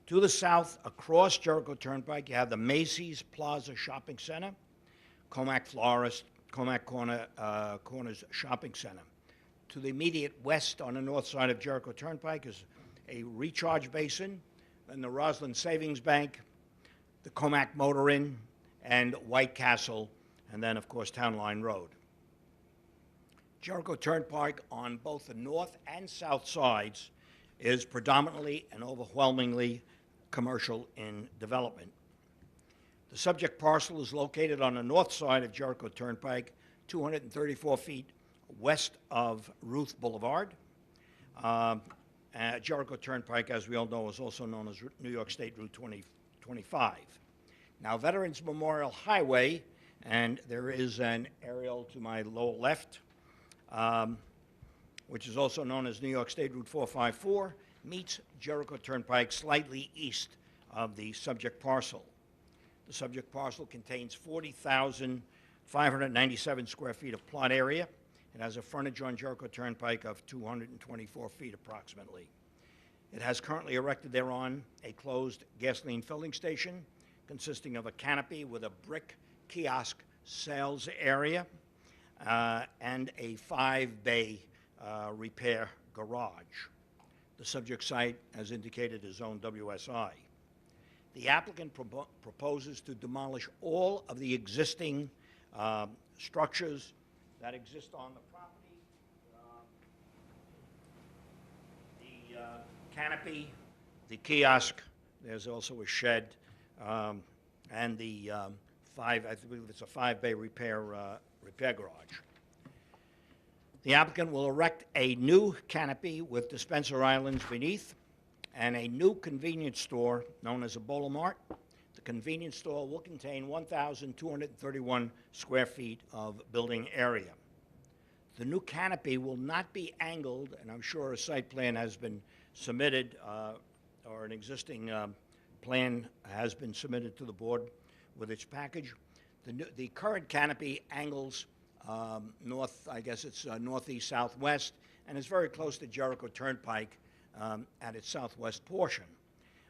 Speaker 8: To the south, across Jericho Turnpike, you have the Macy's Plaza Shopping Center, Comac Florist, Comac Corners Shopping Center. To the immediate west on the north side of Jericho Turnpike is a recharge basin, and the Roslyn Savings Bank, the Comac Motor Inn, and White Castle, and then, of course, Town Line Road. Jericho Turnpike on both the north and south sides is predominantly and overwhelmingly commercial in development. The subject parcel is located on the north side of Jericho Turnpike, 234 feet west of Ruth Boulevard. Jericho Turnpike, as we all know, is also known as New York State Route 25.
Speaker 11: Now, Veterans Memorial Highway, and there is an aerial to my lower left, which is also known as New York State Route 454, meets Jericho Turnpike slightly east of the subject parcel. The subject parcel contains 40,597 square feet of plot area. It has a frontage on Jericho Turnpike of 224 feet approximately. It has currently erected thereon a closed gasoline filling station consisting of a canopy with a brick kiosk sales area and a 5-bay repair garage. The subject site, as indicated, is zoned WSI. The applicant proposes to demolish all of the existing structures that exist on the property. The canopy, the kiosk, there's also a shed, and the I believe it's a 5-bay repair garage. The applicant will erect a new canopy with dispenser islands beneath and a new convenience store known as a Bolo Mart. The convenience store will contain 1,231 square feet of building area. The new canopy will not be angled, and I'm sure a site plan has been submitted, or an existing plan has been submitted to the board with its package. The current canopy angles north, I guess it's northeast, southwest, and is very close to Jericho Turnpike at its southwest portion.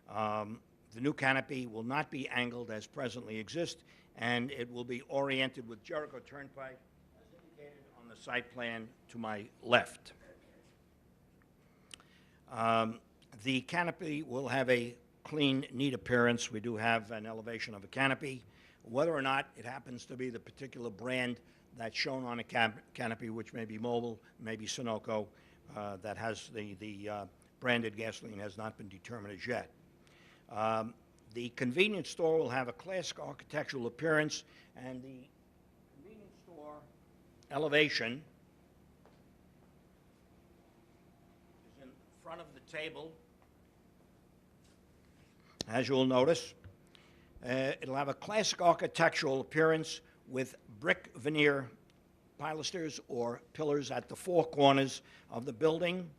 Speaker 11: The new canopy will not be angled as presently exists, and it will be oriented with Jericho Turnpike as indicated on the site plan to my left. The canopy will have a clean, neat appearance. We do have an elevation of a canopy. Whether or not it happens to be the particular brand that's shown on a canopy, which may be Mobil, maybe Sunoco, that has the branded gasoline has not been determined as yet. The convenience store will have a classic architectural appearance, and the convenience store elevation is in front of the table, as you'll notice. It'll have a classic architectural appearance with brick veneer pilasters or pillars at the four corners of the building,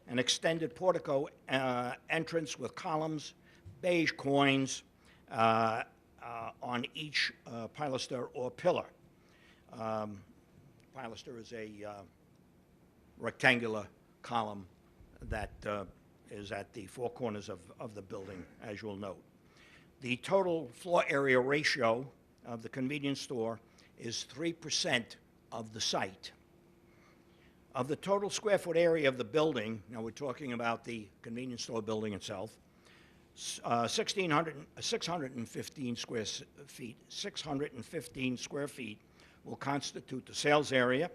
Speaker 11: an extended portico entrance with columns, beige coins on each pilaster or pillar. Pilaster is a rectangular column that is at the four corners of the building, as you'll note. The total floor area ratio of the convenience store is 3% of the site. Of the total square foot area of the building, now we're talking about the convenience store building itself, 615 square feet will constitute the sales area.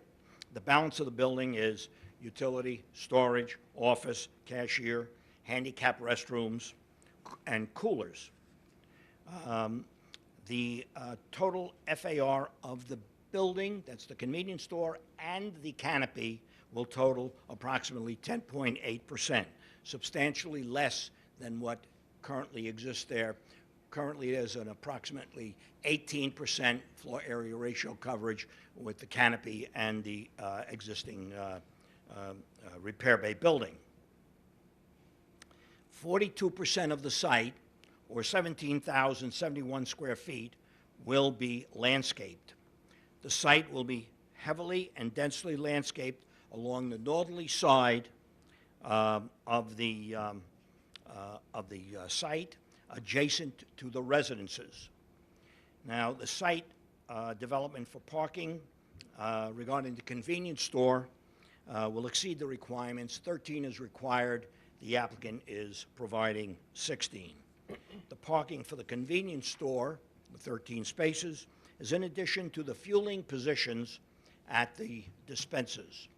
Speaker 11: The balance of the building is utility, storage, office, cashier, handicap restrooms, and coolers. The total FAR of the building, that's the convenience store, and the canopy will total approximately 10.8%, substantially less than what currently exists there. Currently, there's an approximately 18% floor area ratio coverage with the canopy and the existing repair bay building. 42% of the site, or 17,071 square feet, will be landscaped. The site will be heavily and densely landscaped along the northerly side of the site, adjacent to the residences. Now, the site development for parking regarding the convenience store will exceed the requirements. 13 is required. The applicant is providing 16. The parking for the convenience store, with 13 spaces, is in addition to the fueling positions at the dispensers.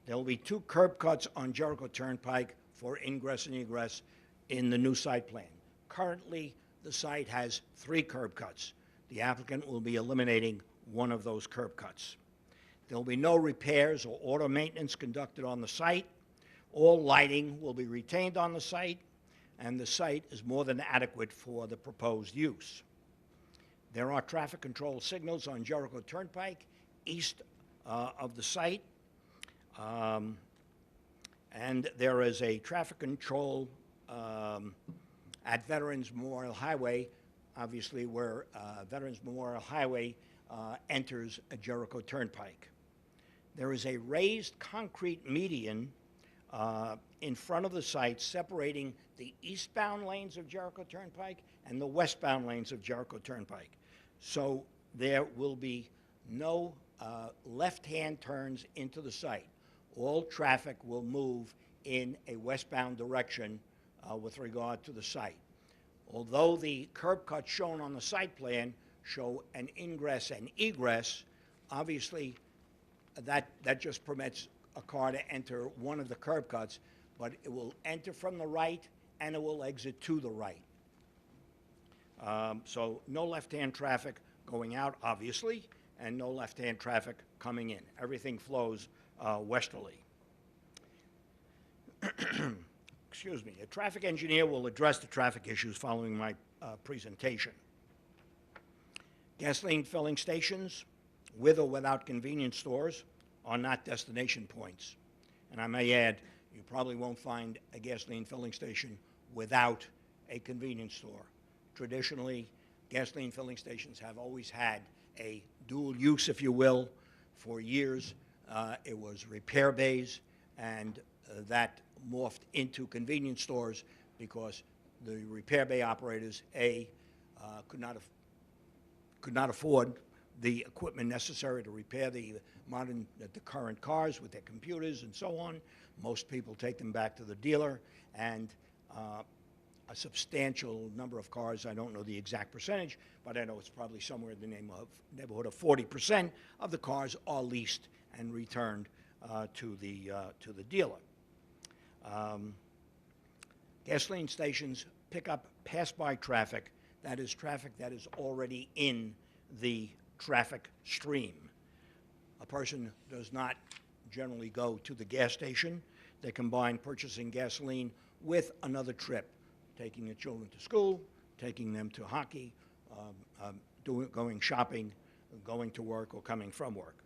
Speaker 11: There will be 2 curb cuts on Jericho Turnpike for ingress and egress in the new site plan. Currently, the site has 3 curb cuts. The applicant will be eliminating one of those curb cuts. There will be no repairs or auto maintenance conducted on the site. All lighting will be retained on the site, and the site is more than adequate for the proposed use. There are traffic control signals on Jericho Turnpike east of the site. And there is a traffic control at Veterans Memorial Highway, obviously where Veterans Memorial Highway enters a Jericho Turnpike. There is a raised concrete median in front of the site separating the eastbound lanes of Jericho Turnpike and the westbound lanes of Jericho Turnpike. So there will be no left-hand turns into the site. All traffic will move in a westbound direction with regard to the site. Although the curb cuts shown on the site plan show an ingress and egress, obviously that just permits a car to enter one of the curb cuts, but it will enter from the right and it will exit to the right. So no left-hand traffic going out, obviously, and no left-hand traffic coming in. Everything flows westerly. Excuse me. A traffic engineer will address the traffic issues following my presentation. Gasoline filling stations, with or without convenience stores, are not destination points. And I may add, you probably won't find a gasoline filling station without a convenience store. Traditionally, gasoline filling stations have always had a dual use, if you will. For years, it was repair bays, and that morphed into convenience stores because the repair bay operators, could not afford the equipment necessary to repair the current cars with their computers and so on. Most people take them back to the dealer, and a substantial number of cars, I don't know the exact percentage, but I know it's probably somewhere in the neighborhood of 40% of the cars are leased and returned to the dealer. Gasoline stations pick up pass-by traffic, that is traffic that is already in the traffic stream. A person does not generally go to the gas station. They combine purchasing gasoline with another trip, taking the children to school, taking them to hockey, going shopping, going to work, or coming from work.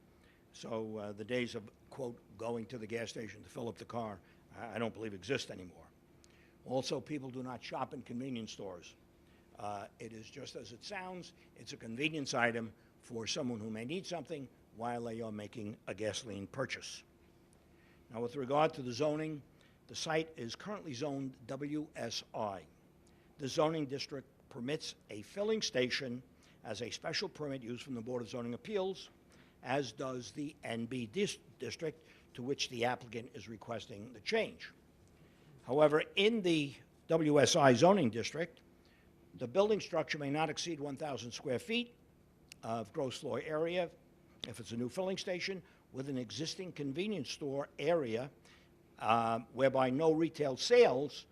Speaker 11: So the days of, quote, going to the gas station to fill up the car, I don't believe exist anymore. Also, people do not shop in convenience stores. It is just as it sounds. It's a convenience item for someone who may need something while they are making a gasoline purchase. Now, with regard to the zoning, the site is currently zoned WSI. The zoning district permits a filling station as a special permit used from the Board of Zoning Appeals, as does the NB district, to which the applicant is requesting the change. However, in the WSI zoning district, the building structure may not exceed 1,000 square feet of gross floor area if it's a new filling station with an existing convenience store area whereby no retail sales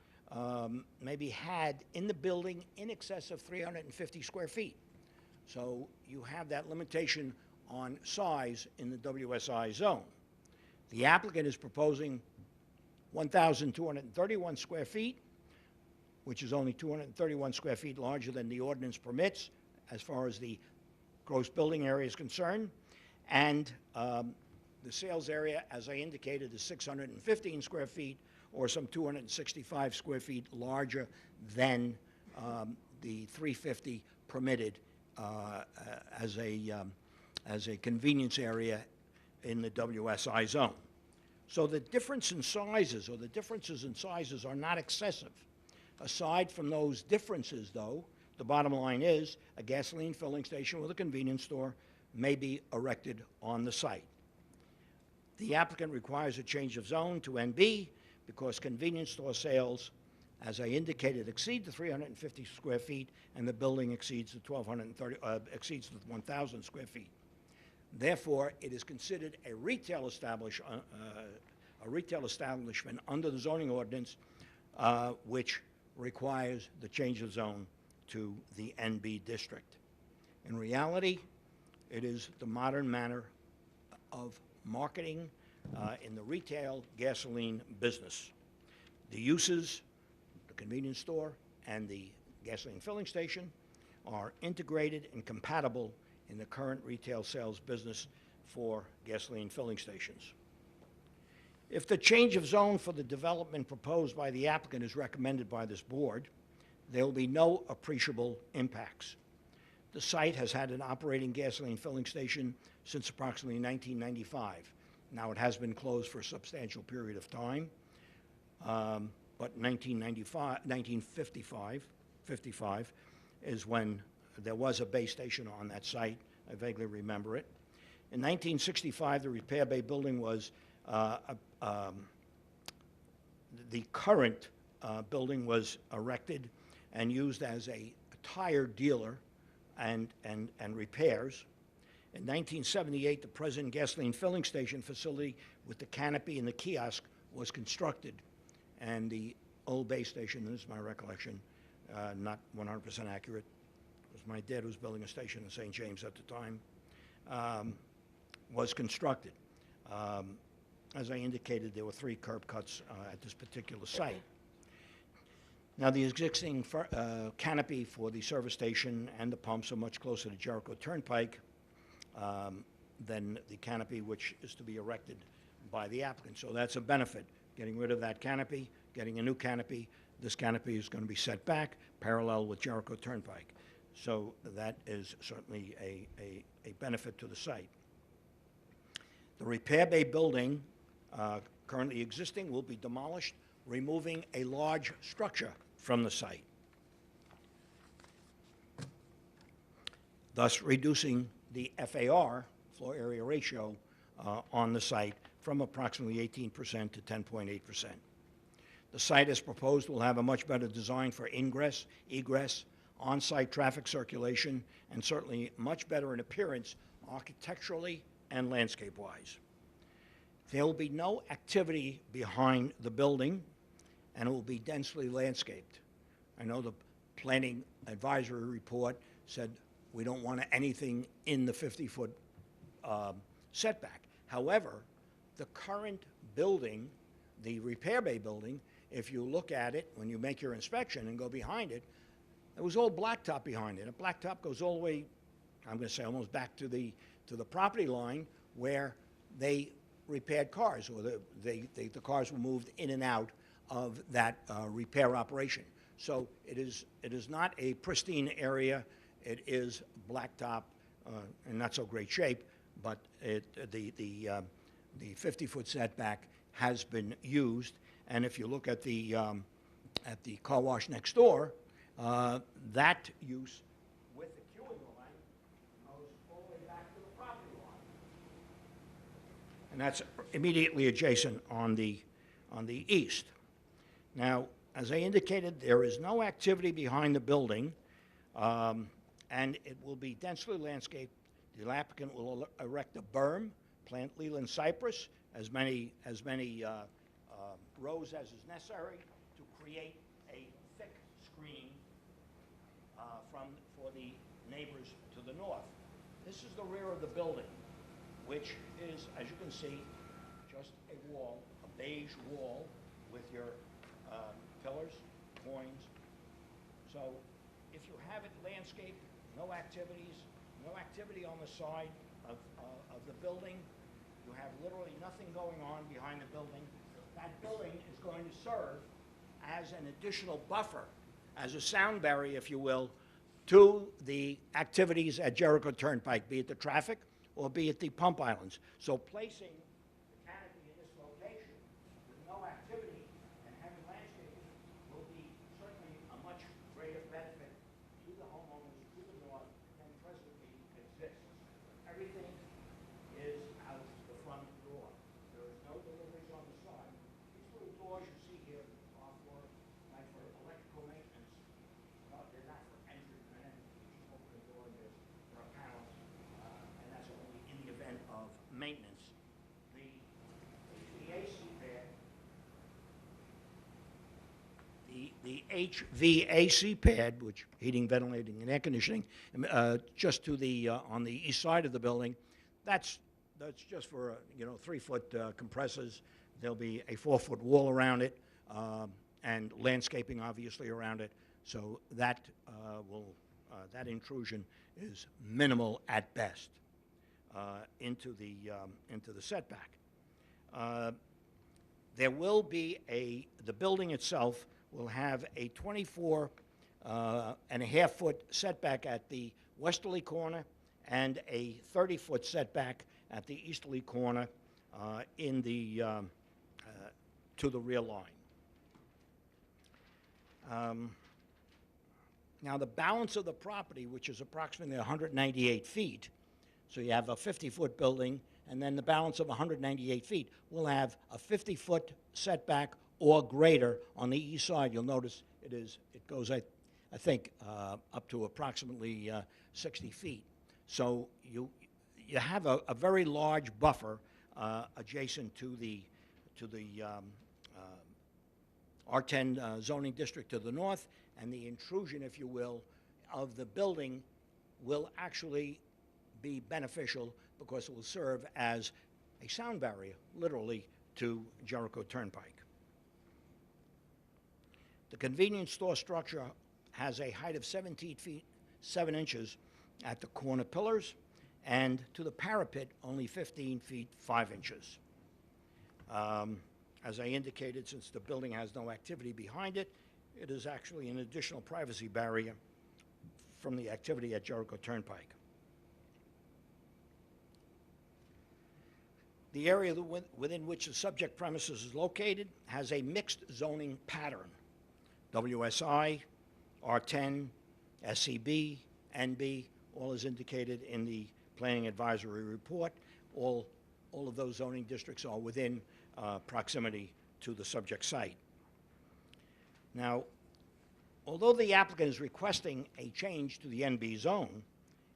Speaker 11: may be had in the building in excess of 350 square feet. So you have that limitation on size in the WSI zone. The applicant is proposing 1,231 square feet, which is only 231 square feet larger than the ordinance permits as far as the gross building area is concerned. And the sales area, as I indicated, is 615 square feet, or some 265 square feet larger than the 350 permitted as a convenience area in the WSI zone. So the difference in sizes, or the differences in sizes, are not excessive. Aside from those differences, though, the bottom line is a gasoline filling station with a convenience store may be erected on the site. The applicant requires a change of zone to NB because convenience store sales, as I indicated, exceed the 350 square feet, and the building exceeds the 1,000 square feet. Therefore, it is considered a retail establishment under the zoning ordinance, which requires the change of zone to the NB district. In reality, it is the modern manner of marketing in the retail gasoline business. The uses, the convenience store and the gasoline filling station, are integrated and compatible in the current retail sales business for gasoline filling stations. If the change of zone for the development proposed by the applicant is recommended by this board, there will be no appreciable impacts. The site has had an operating gasoline filling station since approximately 1995. Now, it has been closed for a substantial period of time, but 1955 is when there was a base station on that site. I vaguely remember it. In 1965, the repair bay building was, the current building was erected and used as a tire dealer and repairs. In 1978, the present gasoline filling station facility with the canopy and the kiosk was constructed. And the old base station, this is my recollection, not 100% accurate, it was my dad who was building a station in St. James at the time, was constructed. As I indicated, there were 3 curb cuts at this particular site. Now, the existing canopy for the service station and the pumps are much closer to Jericho Turnpike than the canopy which is to be erected by the applicant. So that's a benefit, getting rid of that canopy, getting a new canopy. This canopy is going to be set back parallel with Jericho Turnpike. So that is certainly a benefit to the site. The repair bay building currently existing will be demolished, removing a large structure from the site, thus reducing the FAR, floor area ratio, on the site from approximately 18% to 10.8%. The site, as proposed, will have a much better design for ingress, egress, on-site traffic circulation, and certainly much better in appearance architecturally and landscape-wise. There will be no activity behind the building, and it will be densely landscaped. I know the planning advisory report said we don't want anything in the 50-foot setback. However, the current building, the repair bay building, if you look at it when you make your inspection and go behind it, it was all blacktop behind it. And blacktop goes all the way, I'm going to say almost back to the property line where they repaired cars, or the cars were moved in and out of that repair operation. So it is not a pristine area. It is blacktop in not so great shape, but the 50-foot setback has been used. And if you look at the car wash next door, that use with the queuing line goes all the way back to the property line. And that's immediately adjacent on the east. Now, as I indicated, there is no activity behind the building, and it will be densely landscaped. The applicant will erect a berm, plant Leland cypress, as many rows as is necessary to create a thick screen for the neighbors to the north. This is the rear of the building, which is, as you can see, just a wall, a beige wall with your pillars, coins. So if you have it landscaped, no activity on the side of the building, you have literally nothing going on behind the building. That building is going to serve as an additional buffer, as a sound barrier, if you will, to the activities at Jericho Turnpike, be it the traffic or be it the pump islands. So placing the canopy in this location with no activity and having landscaping will be certainly a much greater benefit to the homeowners to the north than presently exists. Everything is out the front door. There is no deliveries on the side. These little doors you see here are for electrical maintenance. They're not for entry. Just open the door and there are panels, and that's only in the event of maintenance. The HVAC pad, which heating, ventilating, and air conditioning, just to the on the east side of the building, that's just for 3-foot compressors. There'll be a 4-foot wall around it, and landscaping obviously around it. So that will that intrusion is minimal at best into the setback. There will be the building itself will have a 24.5-foot setback at the westerly corner and a 30-foot setback at the easterly corner to the rear line. Now, the balance of the property, which is approximately 198 feet, so you have a 50-foot building, and then the balance of 198 feet will have a 50-foot setback or greater on the east side. You'll notice it goes, I think, up to approximately 60 feet. So you have a very large buffer adjacent to the R10 zoning district to the north, and the intrusion, if you will, of the building will actually be beneficial because it will serve as a sound barrier, literally, to Jericho Turnpike. The convenience store structure has a height of 17 feet 7 inches at the corner pillars, and to the parapet, only 15 feet 5 inches. As I indicated, since the building has no activity behind it, it is actually an additional privacy barrier from the activity at Jericho Turnpike. The area within which the subject premises is located has a mixed zoning pattern. WSI, R10, SCB, NB, all is indicated in the Planning Advisory Report. All of those zoning districts are within proximity to the subject site. Now, although the applicant is requesting a change to the NB zone,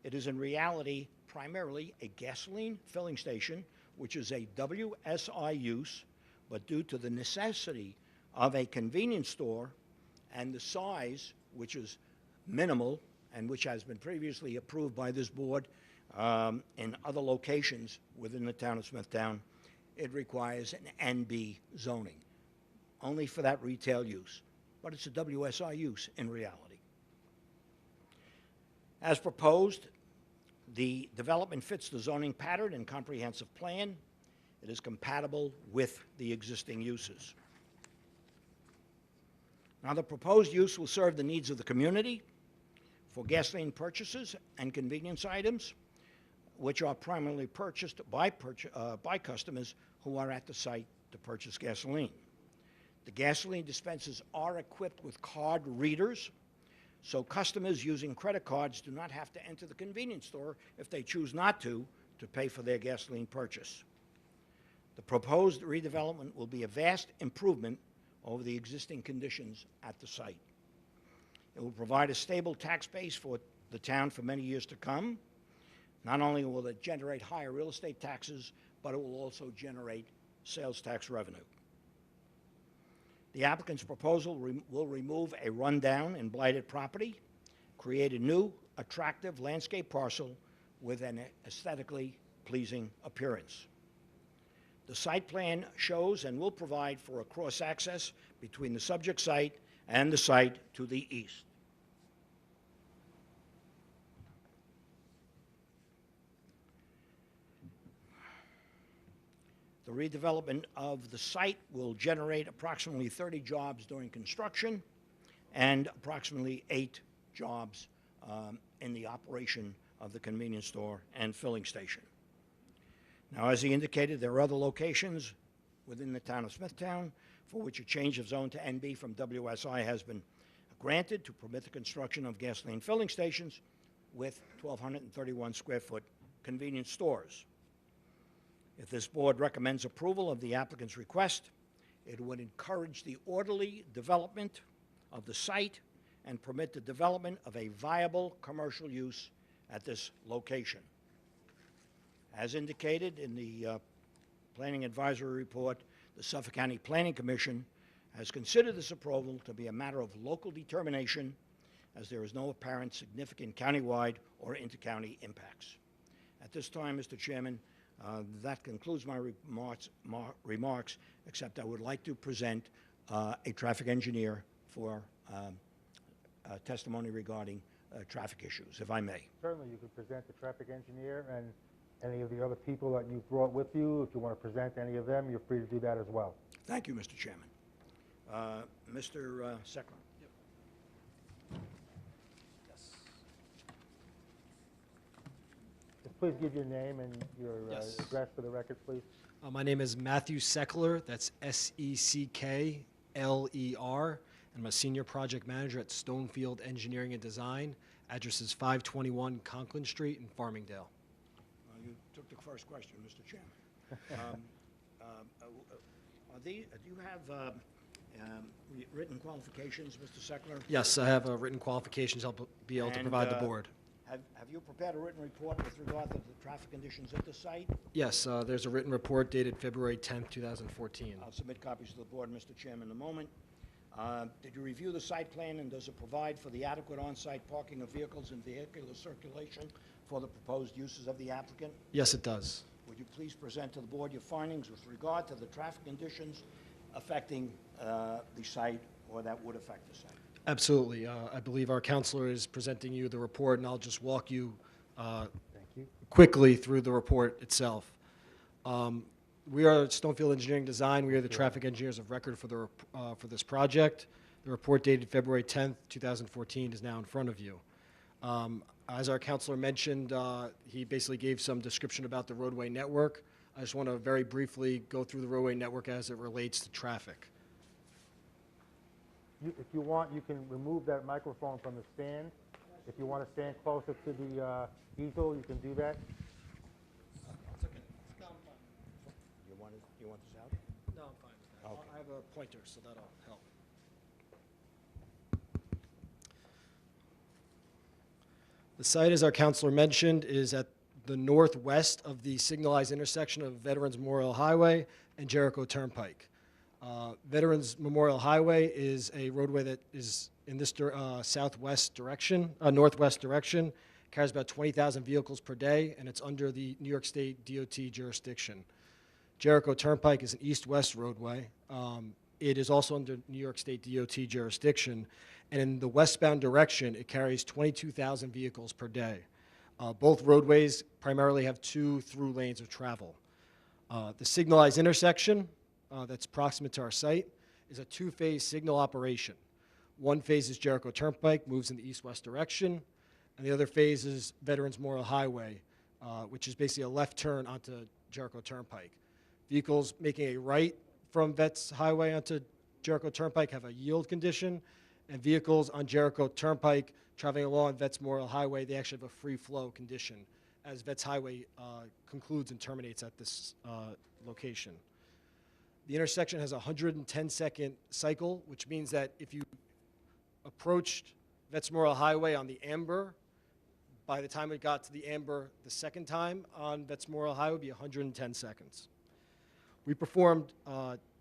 Speaker 11: it is in reality primarily a gasoline filling station, which is a WSI use, but due to the necessity of a convenience store and the size, which is minimal and which has been previously approved by this board in other locations within the town of Smithtown, it requires an NB zoning, only for that retail use. But it's a WSI use in reality. As proposed, the development fits the zoning pattern and comprehensive plan. It is compatible with the existing uses. Now, the proposed use will serve the needs of the community for gasoline purchases and convenience items, which are primarily purchased by customers who are at the site to purchase gasoline. The gasoline dispensers are equipped with card readers, so customers using credit cards do not have to enter the convenience store if they choose not to pay for their gasoline purchase. The proposed redevelopment will be a vast improvement over the existing conditions at the site. It will provide a stable tax base for the town for many years to come. Not only will it generate higher real estate taxes, but it will also generate sales tax revenue. The applicant's proposal will remove a rundown and blighted property, create a new, attractive landscape parcel with an aesthetically pleasing appearance. The site plan shows and will provide for a cross-access between the subject site and the site to the east. The redevelopment of the site will generate approximately 30 jobs during construction and approximately 8 jobs in the operation of the convenience store and filling station. Now, as he indicated, there are other locations within the town of Smithtown for which a change of zone to NB from WSI has been granted to permit the construction of gasoline filling stations with 1,231 square foot convenience stores. If this board recommends approval of the applicant's request, it would encourage the orderly development of the site and permit the development of a viable commercial use at this location. As indicated in the Planning Advisory Report, the Suffolk County Planning Commission has considered this approval to be a matter of local determination, as there is no apparent significant countywide or inter-county impacts. At this time, Mr. Chairman, that concludes my remarks, except I would like to present a traffic engineer for testimony regarding traffic issues, if I may.
Speaker 2: Certainly, you could present the traffic engineer and any of the other people that you've brought with you. If you want to present any of them, you're free to do that as well.
Speaker 11: Thank you, Mr. Chairman. Mr. Seckler.
Speaker 2: Just please give your name and your
Speaker 12: Yes.
Speaker 2: address for the record, please.
Speaker 12: My name is Matthew Seckler, that's Seckler, and I'm a senior project manager at Stonefield Engineering and Design. Address is 521 Conklin Street in Farmingdale.
Speaker 11: You took the first question, Mr. Chairman. Do you have written qualifications, Mr. Seckler?
Speaker 12: Yes, I have written qualifications I'll be able to provide the board.
Speaker 11: Have you prepared a written report with regard to the traffic conditions at the site?
Speaker 12: Yes, there's a written report dated February 10th, 2014.
Speaker 11: I'll submit copies to the board, Mr. Chairman, in a moment. Did you review the site plan, and does it provide for the adequate on-site parking of vehicles and vehicular circulation for the proposed uses of the applicant?
Speaker 12: Yes, it does.
Speaker 11: Would you please present to the board your findings with regard to the traffic conditions affecting the site or that would affect the site?
Speaker 12: Absolutely. I believe our counselor is presenting you the report, and I'll just walk you
Speaker 2: Thank you.
Speaker 12: quickly through the report itself. We are Stonefield Engineering Design. We are the traffic engineers of record for this project. The report dated February 10th, 2014 is now in front of you. As our counselor mentioned, he basically gave some description about the roadway network. I just want to very briefly go through the roadway network as it relates to traffic.
Speaker 2: If you want, you can remove that microphone from the stand. If you want to stand closer to the easel, you can do that.
Speaker 11: You want this out?
Speaker 12: No, I'm fine with that.
Speaker 11: Okay.
Speaker 12: I have a pointer, so that'll help. The site, as our counselor mentioned, is at the northwest of the signalized intersection of Veterans Memorial Highway and Jericho Turnpike. Veterans Memorial Highway is a roadway that is in this northwest direction, carries about 20,000 vehicles per day, and it's under the New York State DOT jurisdiction. Jericho Turnpike is an east-west roadway. It is also under New York State DOT jurisdiction, and in the westbound direction, it carries 22,000 vehicles per day. Both roadways primarily have two through lanes of travel. The signalized intersection that's proximate to our site is a two-phase signal operation. One phase is Jericho Turnpike, moves in the east-west direction, and the other phase is Veterans Memorial Highway, which is basically a left turn onto Jericho Turnpike. Vehicles making a right from Vets Highway onto Jericho Turnpike have a yield condition, and vehicles on Jericho Turnpike traveling along Vets Memorial Highway, they actually have a free flow condition as Vets Highway concludes and terminates at this location. The intersection has a 110-second cycle, which means that if you approached Vets Memorial Highway on the amber, by the time it got to the amber the second time on Vets Memorial Highway, it would be 110 seconds. We performed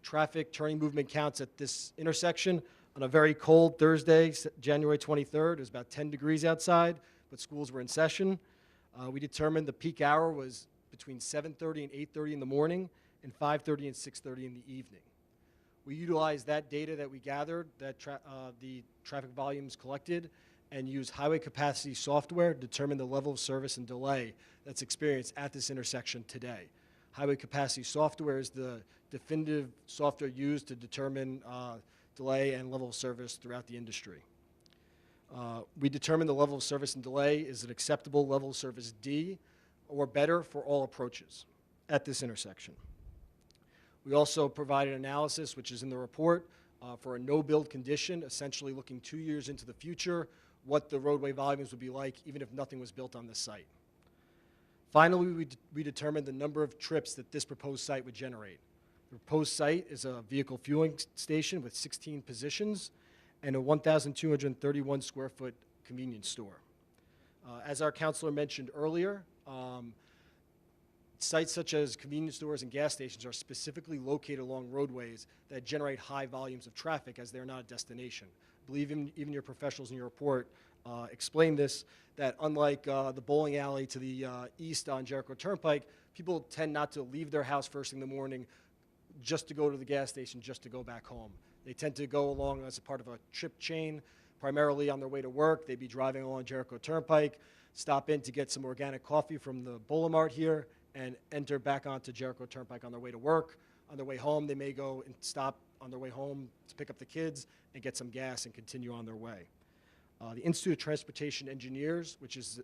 Speaker 12: traffic turning movement counts at this intersection on a very cold Thursday, January 23rd. It was about 10 degrees outside, but schools were in session. We determined the peak hour was between 7:30 and 8:30 in the morning and 5:30 and 6:30 in the evening. We utilized that data that we gathered, the traffic volumes collected, and used highway capacity software to determine the level of service and delay that's experienced at this intersection today. Highway capacity software is the definitive software used to determine delay and level of service throughout the industry. We determined the level of service and delay is an acceptable level of service D or better for all approaches at this intersection. We also provided analysis, which is in the report, for a no-build condition, essentially looking 2 years into the future, what the roadway volumes would be like even if nothing was built on this site. Finally, we determined the number of trips that this proposed site would generate. The proposed site is a vehicle fueling station with 16 positions and a 1,231 square foot convenience store. As our counselor mentioned earlier, sites such as convenience stores and gas stations are specifically located along roadways that generate high volumes of traffic as they're not a destination. I believe even your professionals in your report explained this, that unlike the bowling alley to the east on Jericho Turnpike, people tend not to leave their house first thing in the morning just to go to the gas station, just to go back home. They tend to go along as a part of a trip chain, primarily on their way to work. They'd be driving along Jericho Turnpike, stop in to get some organic coffee from the Boulevard here, and enter back onto Jericho Turnpike on their way to work. On their way home, they may go and stop on their way home to pick up the kids and get some gas and continue on their way. The Institute of Transportation Engineers, which is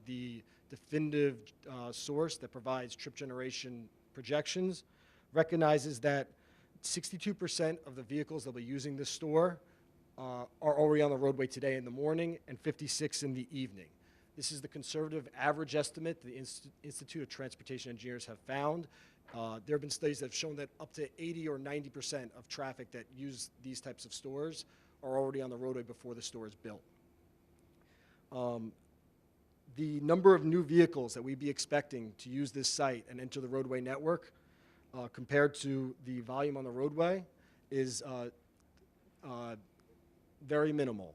Speaker 12: the definitive source that provides trip generation projections, recognizes that 62% of the vehicles that will be using this store are already on the roadway today in the morning and 56 in the evening. This is the conservative average estimate the Institute of Transportation Engineers have found. There have been studies that have shown that up to 80 or 90% of traffic that use these types of stores are already on the roadway before the store is built. The number of new vehicles that we'd be expecting to use this site and enter the roadway network compared to the volume on the roadway is very minimal.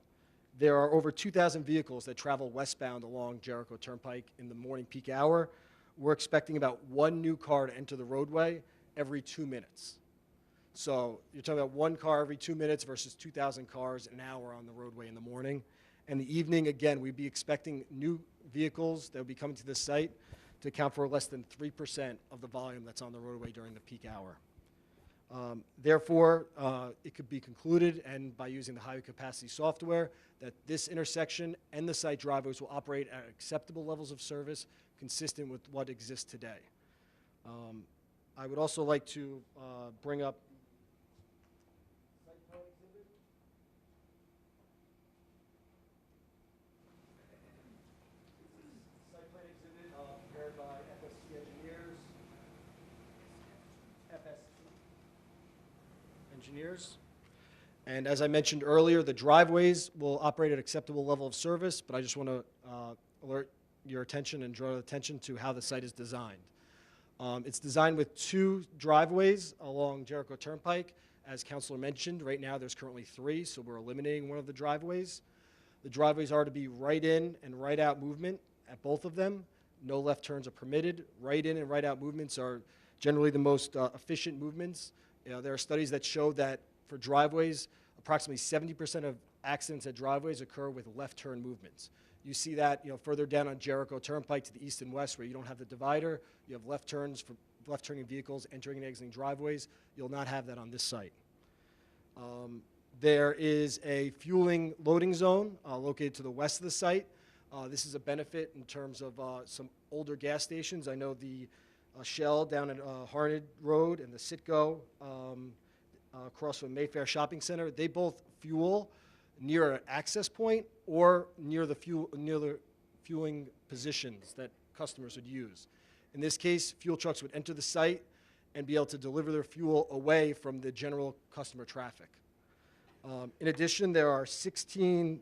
Speaker 12: There are over 2,000 vehicles that travel westbound along Jericho Turnpike in the morning peak hour. We're expecting about one new car to enter the roadway every 2 minutes. So you're talking about one car every 2 minutes versus 2,000 cars an hour on the roadway in the morning. And the evening, again, we'd be expecting new vehicles that would be coming to this site to account for less than 3% of the volume that's on the roadway during the peak hour. Therefore, it could be concluded, and by using the highway capacity software, that this intersection and the site driveways will operate at acceptable levels of service consistent with what exists today. I would also like to bring up site plan exhibit prepared by FSC engineers. And as I mentioned earlier, the driveways will operate at acceptable level of service, but I just want to alert your attention and draw attention to how the site is designed. It's designed with 2 driveways along Jericho Turnpike. As Councilor mentioned, right now there's currently 3, so we're eliminating one of the driveways. The driveways are to be right in and right out movement at both of them. No left turns are permitted. Right in and right out movements are generally the most efficient movements. There are studies that show that for driveways, approximately 70% of accidents at driveways occur with left turn movements. You see that further down on Jericho Turnpike to the east and west where you don't have the divider. You have left turns for left turning vehicles entering and exiting driveways. You'll not have that on this site. There is a fueling loading zone located to the west of the site. This is a benefit in terms of some older gas stations. I know the Shell down at Harned Road and the Citgo across from Mayfair Shopping Center, they both fuel near an access point or near the fueling positions that customers would use. In this case, fuel trucks would enter the site and be able to deliver their fuel away from the general customer traffic. In addition, there are 16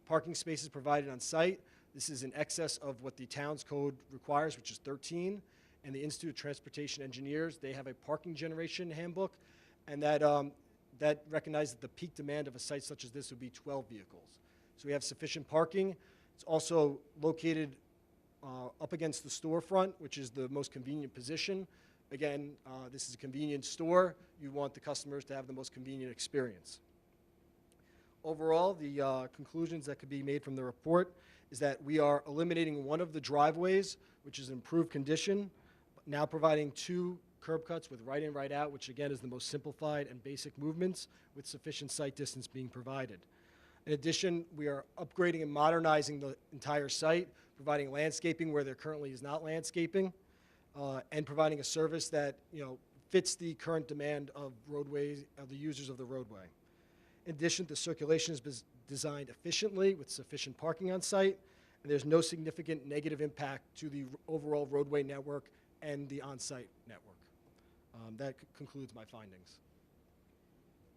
Speaker 12: parking spaces provided on site. This is in excess of what the town's code requires, which is 13. And the Institute of Transportation Engineers, they have a parking generation handbook, and that recognizes that the peak demand of a site such as this would be 12 vehicles. So we have sufficient parking. It's also located up against the storefront, which is the most convenient position. Again, this is a convenient store. You want the customers to have the most convenient experience. Overall, the conclusions that could be made from the report is that we are eliminating one of the driveways, which is in improved condition, now providing 2 curb cuts with right in, right out, which again is the most simplified and basic movements with sufficient site distance being provided. In addition, we are upgrading and modernizing the entire site, providing landscaping where there currently is not landscaping, and providing a service that fits the current demand of roadways, of the users of the roadway. In addition, the circulation is designed efficiently with sufficient parking on site, and there's no significant negative impact to the overall roadway network and the on-site network. That concludes my findings.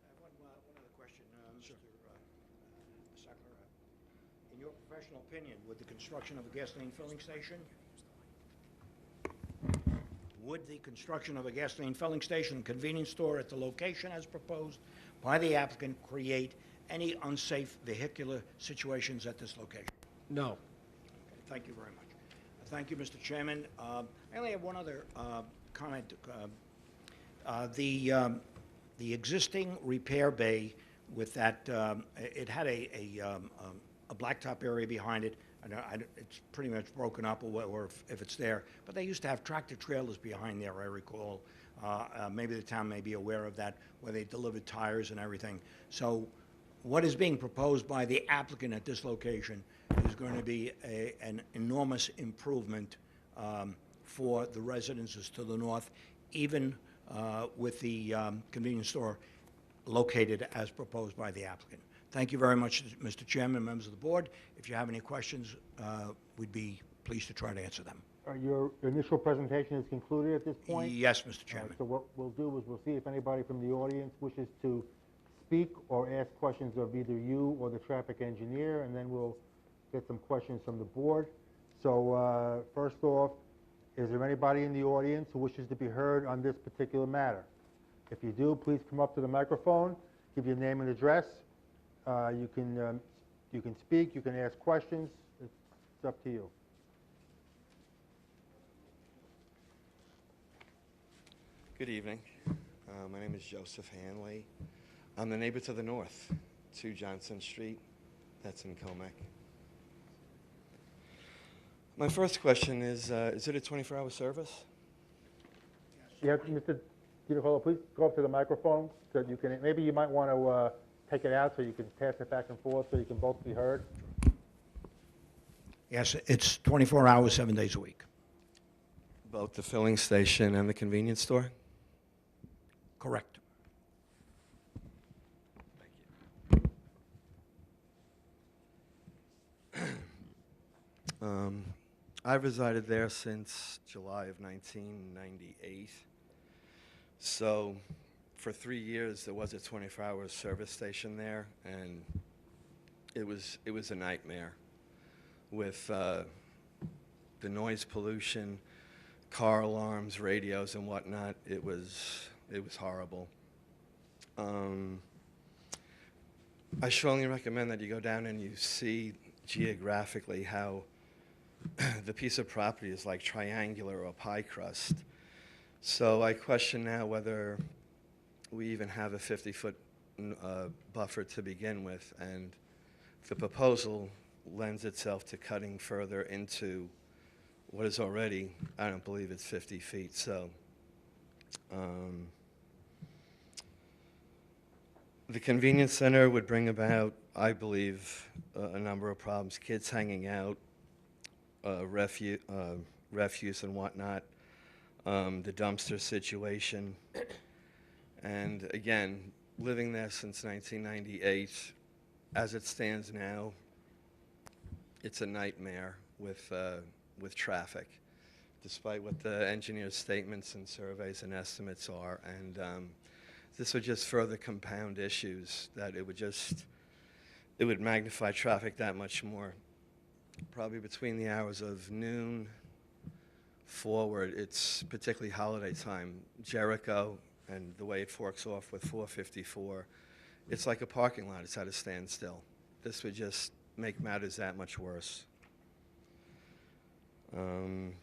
Speaker 11: I have one other question, Mr. Sackler. In your professional opinion, would the construction of a gasoline filling station convenience store at the location as proposed by the applicant create any unsafe vehicular situations at this location?
Speaker 12: No.
Speaker 11: Okay, thank you very much. Thank you, Mr. Chairman. I only have one other comment. The existing repair bay with that, it had a blacktop area behind it. It's pretty much broken up, or if it's there. But they used to have tractor trailers behind there, I recall. Maybe the town may be aware of that, where they delivered tires and everything. So what is being proposed by the applicant at this location is going to be an enormous improvement for the residences to the north, even with the convenience store located as proposed by the applicant. Thank you very much, Mr. Chairman, members of the board. If you have any questions, we'd be pleased to try to answer them.
Speaker 2: Your initial presentation is concluded at this point?
Speaker 11: Yes, Mr.
Speaker 2: All right,
Speaker 11: Chairman.
Speaker 2: so what we'll do is we'll see if anybody from the audience wishes to speak or ask questions of either you or the traffic engineer, and then we'll get some questions from the board. So first off, is there anybody in the audience who wishes to be heard on this particular matter? If you do, please come up to the microphone, give your name and address. You can speak, you can ask questions. It's up to you.
Speaker 13: Good evening. My name is Joseph Hanley. I'm the neighbor to the north, 2 Johnson Street. That's in Comac. My first question is it a 24-hour service?
Speaker 2: Yeah, Mr. DiNicola, please go up to the microphone so that you can, maybe you might want to take it out so you can pass it back and forth so you can both be heard.
Speaker 11: Yes, it's 24 hours, 7 days a week.
Speaker 13: Both the filling station and the convenience store?
Speaker 11: Correct.
Speaker 13: I've resided there since July of 1998. So for 3 years, there was a 24-hour service station there, and it was a nightmare with the noise pollution, car alarms, radios, and whatnot. It was horrible. I strongly recommend that you go down and you see geographically how the piece of property is like triangular or pie crust. So I question now whether we even have a 50-foot buffer to begin with, and the proposal lends itself to cutting further into what is already, I don't believe it's 50 feet. So the convenience center would bring about, I believe, a number of problems. Kids hanging out, refuse and whatnot, the dumpster situation. And again, living there since 1998, as it stands now, it's a nightmare with traffic, despite what the engineer's statements and surveys and estimates are. And this would just further compound issues, that it would magnify traffic that much more. Probably between the hours of noon forward, it's particularly holiday time, Jericho, and the way it forks off with 454, it's like a parking lot. It's at a standstill. This would just make matters that much worse. And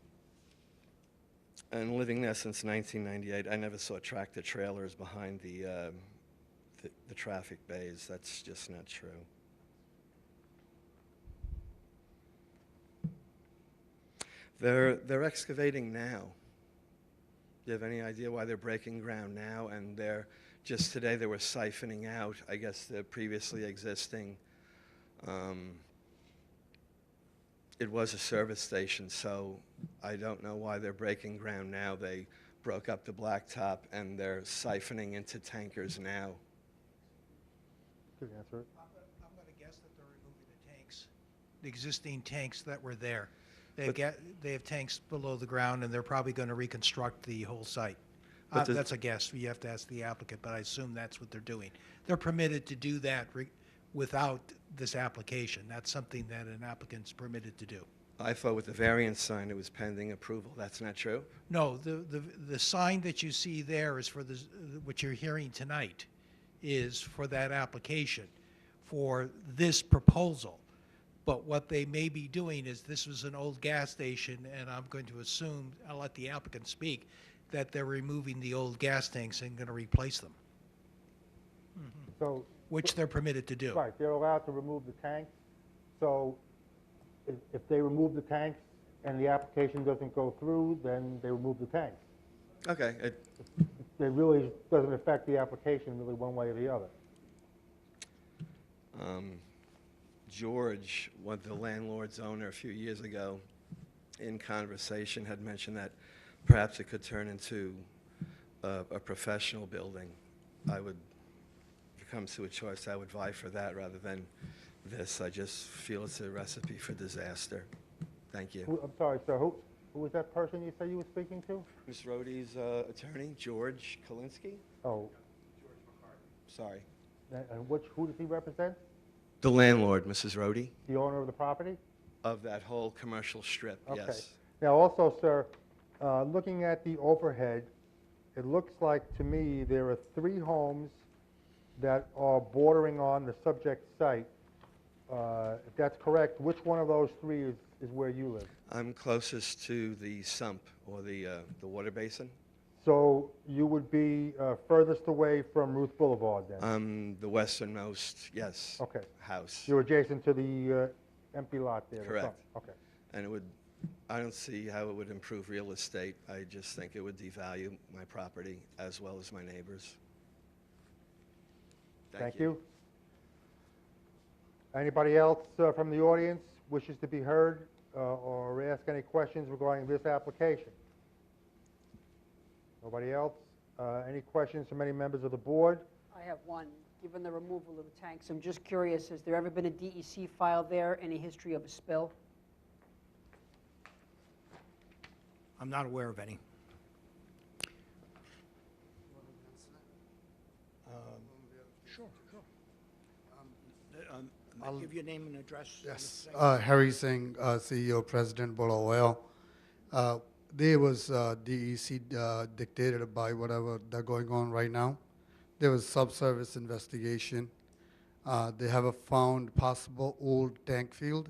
Speaker 13: living there since 1998, I never saw tractor trailers behind the traffic bays. That's just not true. They're excavating now. Do you have any idea why they're breaking ground now? And just today they were siphoning out, I guess, the previously existing. It was a service station, so I don't know why they're breaking ground now. They broke up the blacktop and they're siphoning into tankers now.
Speaker 2: Good answer.
Speaker 7: I'm going to guess that they're removing the tanks, the existing tanks that were there. They have tanks below the ground, and they're probably going to reconstruct the whole site. That's a guess. You have to ask the applicant, but I assume that's what they're doing. They're permitted to do that without this application. That's something that an applicant's permitted to do.
Speaker 13: I thought with the variance sign it was pending approval. That's not true?
Speaker 7: No, the sign that you see there is for what you're hearing tonight is for that application, for this proposal. But what they may be doing is, this was an old gas station, and I'm going to assume, I'll let the applicant speak, that they're removing the old gas tanks and going to replace them.
Speaker 2: So
Speaker 7: which they're permitted to do.
Speaker 2: Right, they're allowed to remove the tanks. So if they remove the tanks and the application doesn't go through, then they remove the tanks.
Speaker 13: Okay,
Speaker 2: It really doesn't affect the application really one way or the other.
Speaker 13: George, the landlord's owner a few years ago, in conversation had mentioned that perhaps it could turn into a professional building. If it comes to a choice, I would vie for that rather than this. I just feel it's a recipe for disaster. Thank you.
Speaker 2: I'm sorry, sir, who was that person you said you were speaking to?
Speaker 13: Ms. Rohde's attorney, George Kalinsky?
Speaker 2: Oh,
Speaker 13: Sorry.
Speaker 2: and who does he represent?
Speaker 13: The landlord, Mrs. Rohde,
Speaker 2: The owner of the property?
Speaker 13: of that whole commercial strip,
Speaker 2: Okay.
Speaker 13: yes.
Speaker 2: Now, also, sir, looking at the overhead, it looks like to me there are 3 homes that are bordering on the subject site. If that's correct, which one of those 3 is where you live?
Speaker 13: I'm closest to the sump, or the water basin.
Speaker 2: So you would be furthest away from Ruth Boulevard then?
Speaker 13: The westernmost, yes,
Speaker 2: Okay.
Speaker 13: house.
Speaker 2: You're adjacent to the empty lot there? the front.
Speaker 13: Correct.
Speaker 2: Okay.
Speaker 13: And I don't see how it would improve real estate. I just think it would devalue my property as well as my neighbors.
Speaker 2: Thank you. Anybody else from the audience wishes to be heard or ask any questions regarding this application? Nobody else? Any questions from any members of the board?
Speaker 6: I have one. Given the removal of the tanks, I'm just curious, has there ever been a DEC file there? Any history of a spill?
Speaker 11: I'm not aware of any. Sure.
Speaker 14: I'll
Speaker 11: Give your name and address.
Speaker 14: Yes, Harry Singh, CEO, President, Board of Oil. There was DEC dictated by whatever they're going on right now. There was subsurface investigation. They have found possible old tank field,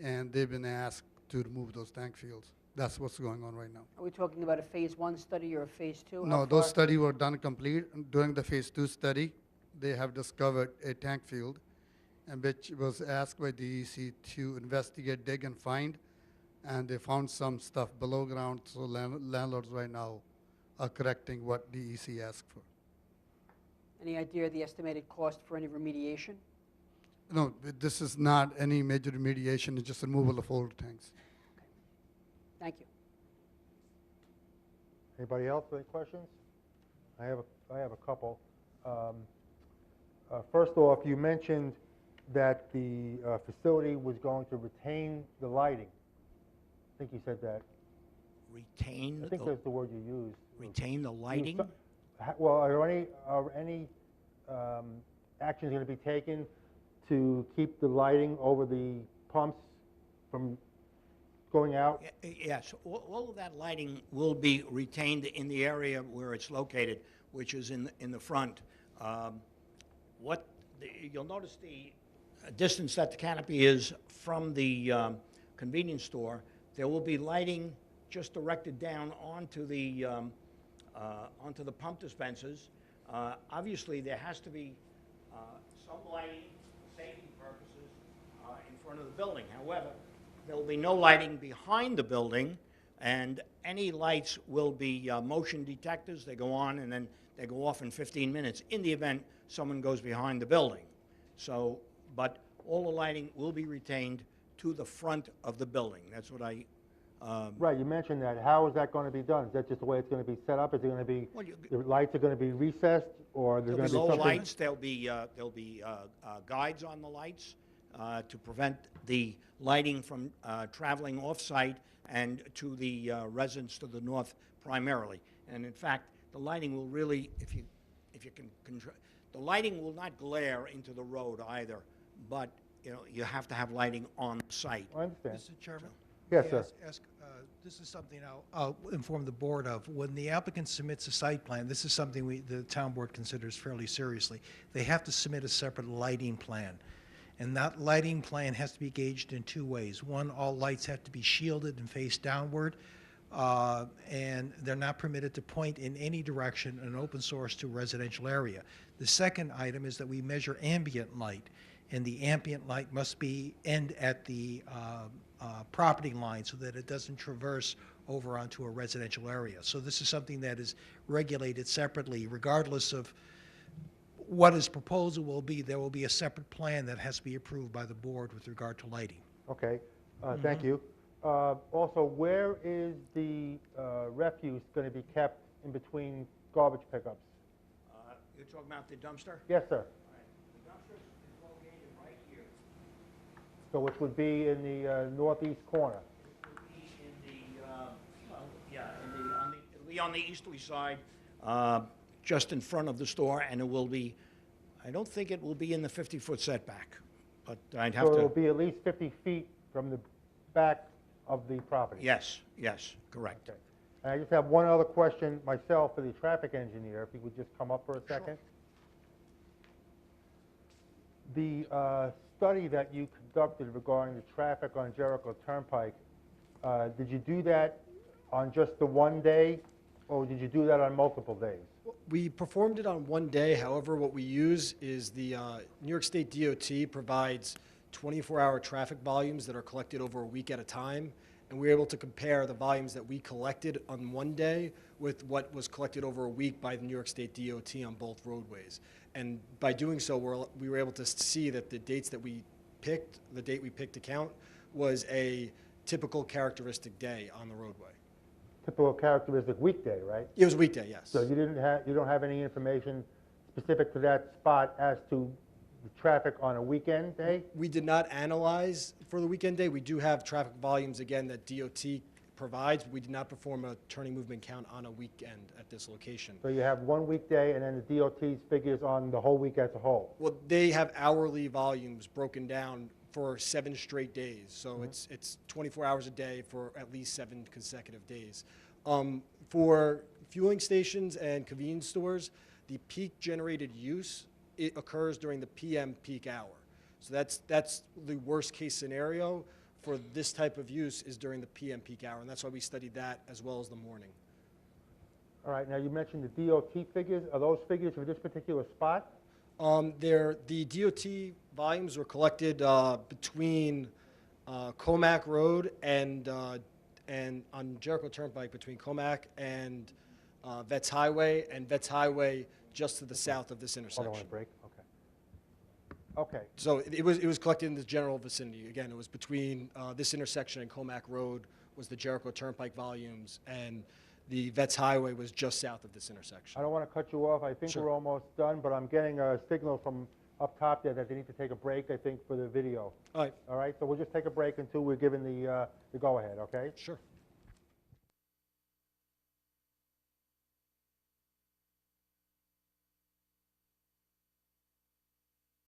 Speaker 14: and they've been asked to remove those tank fields. That's what's going on right now.
Speaker 6: Are we talking about a phase 1 study or a phase 2?
Speaker 14: No, those studies were done complete. During the phase 2 study, they have discovered a tank field, and which was asked by DEC to investigate, dig, and find, and they found some stuff below ground, so landlords right now are correcting what DEC asked for.
Speaker 6: Any idea of the estimated cost for any remediation?
Speaker 14: No, this is not any major remediation, it's just removal of old tanks.
Speaker 6: Thank you.
Speaker 2: Anybody else with any questions? I have a couple. First off, you mentioned that the facility was going to retain the lighting. I think you said that.
Speaker 11: Retain
Speaker 2: I think that's the word you used.
Speaker 11: retain the lighting?
Speaker 2: Well, are any actions going to be taken to keep the lighting over the pumps from going out?
Speaker 11: Yes, all of that lighting will be retained in the area where it's located, which is in the front. You'll notice the distance that the canopy is from the convenience store. There will be lighting just directed down onto the pump dispensers. Obviously, there has to be some lighting for safety purposes in front of the building. However, there will be no lighting behind the building, and any lights will be motion detectors. They go on and then they go off in 15 minutes in the event someone goes behind the building. So, but all the lighting will be retained to the front of the building. That's what I...
Speaker 2: Right, you mentioned that. How is that going to be done? Is that just the way it's going to be set up? Is it going to be, the lights are going to be recessed, or there's going to be
Speaker 11: low
Speaker 2: something?
Speaker 11: lights. There'll be guides on the lights to prevent the lighting from traveling off-site and to the residents to the north primarily. And in fact, the lighting will really, if you can control, the lighting will not glare into the road either, but you have to have lighting on site.
Speaker 2: I understand.
Speaker 7: Mr. Chairman?
Speaker 2: Yes,
Speaker 7: may
Speaker 2: sir.
Speaker 7: I ask, this is something I'll inform the board of. When the applicant submits a site plan, this is something the town board considers fairly seriously. They have to submit a separate lighting plan. And that lighting plan has to be gauged in two ways. One, all lights have to be shielded and face downward. and they're not permitted to point in any direction an open source to a residential area. The second item is that we measure ambient light, and the ambient light must end at the property line so that it doesn't traverse over onto a residential area. So this is something that is regulated separately, regardless of what his proposal will be. There will be a separate plan that has to be approved by the board with regard to lighting.
Speaker 2: Okay, thank you. Also, where is the refuse going to be kept in between garbage pickups?
Speaker 11: You're talking about the dumpster?
Speaker 2: Yes, sir.
Speaker 11: The dumpster is located right here.
Speaker 2: So which would be in the northeast corner?
Speaker 11: It will be in the, well, yeah, it'll be on the easterly side, just in front of the store, and it will be, I don't think it will be in the 50-foot setback, but I'd have
Speaker 2: So it'll
Speaker 11: to,
Speaker 2: be at least 50 feet from the back of the property?
Speaker 11: yes, correct.
Speaker 2: Okay. And I just have one other question myself for the traffic engineer, if he would just come up for a second. The study that you conducted regarding the traffic on Jericho Turnpike, did you do that on just the one day, or did you do that on multiple days?
Speaker 12: We performed it on one day. However, what we use is the New York State DOT provides 24-hour traffic volumes that are collected over a week at a time, and we were able to compare the volumes that we collected on one day with what was collected over a week by the New York State DOT on both roadways. And by doing so, we were able to see that the dates that we picked, the date we picked to count, was a typical characteristic day on the roadway.
Speaker 2: Typical characteristic weekday, right?
Speaker 12: It was a weekday, yes.
Speaker 2: So you don't have any information specific to that spot as to the traffic on a weekend day?
Speaker 12: We did not analyze for the weekend day. We do have traffic volumes, again, that DOT provides, but we did not perform a turning movement count on a weekend at this location.
Speaker 2: So you have one weekday and then the DOT's figures on the whole week as a whole?
Speaker 12: Well, they have hourly volumes broken down for 7 straight days. So it's 24 hours a day for at least 7 consecutive days. For fueling stations and convenience stores, the peak generated use, it occurs during the PM peak hour. So that's the worst case scenario for this type of use is during the PM peak hour, and that's why we studied that as well as the morning.
Speaker 2: All right, now you mentioned the DOT figures. Are those figures for this particular spot?
Speaker 12: The DOT volumes were collected between Comac Road and on Jericho Turnpike between Comac and Vets Highway, and Vets Highway just to the south of this intersection.
Speaker 2: Hold on, break. Okay. Okay.
Speaker 12: So it was collected in the general vicinity. Again, it was between this intersection and Comac Road was the Jericho Turnpike volumes, and the Vets Highway was just south of this intersection.
Speaker 2: I don't want to cut you off. I think
Speaker 12: Sure.
Speaker 2: we're almost done, but I'm getting a signal from up top there that they need to take a break, I think, for the video.
Speaker 12: All right.
Speaker 2: All right, so we'll just take a break until we're given the go-ahead, okay?
Speaker 12: Sure.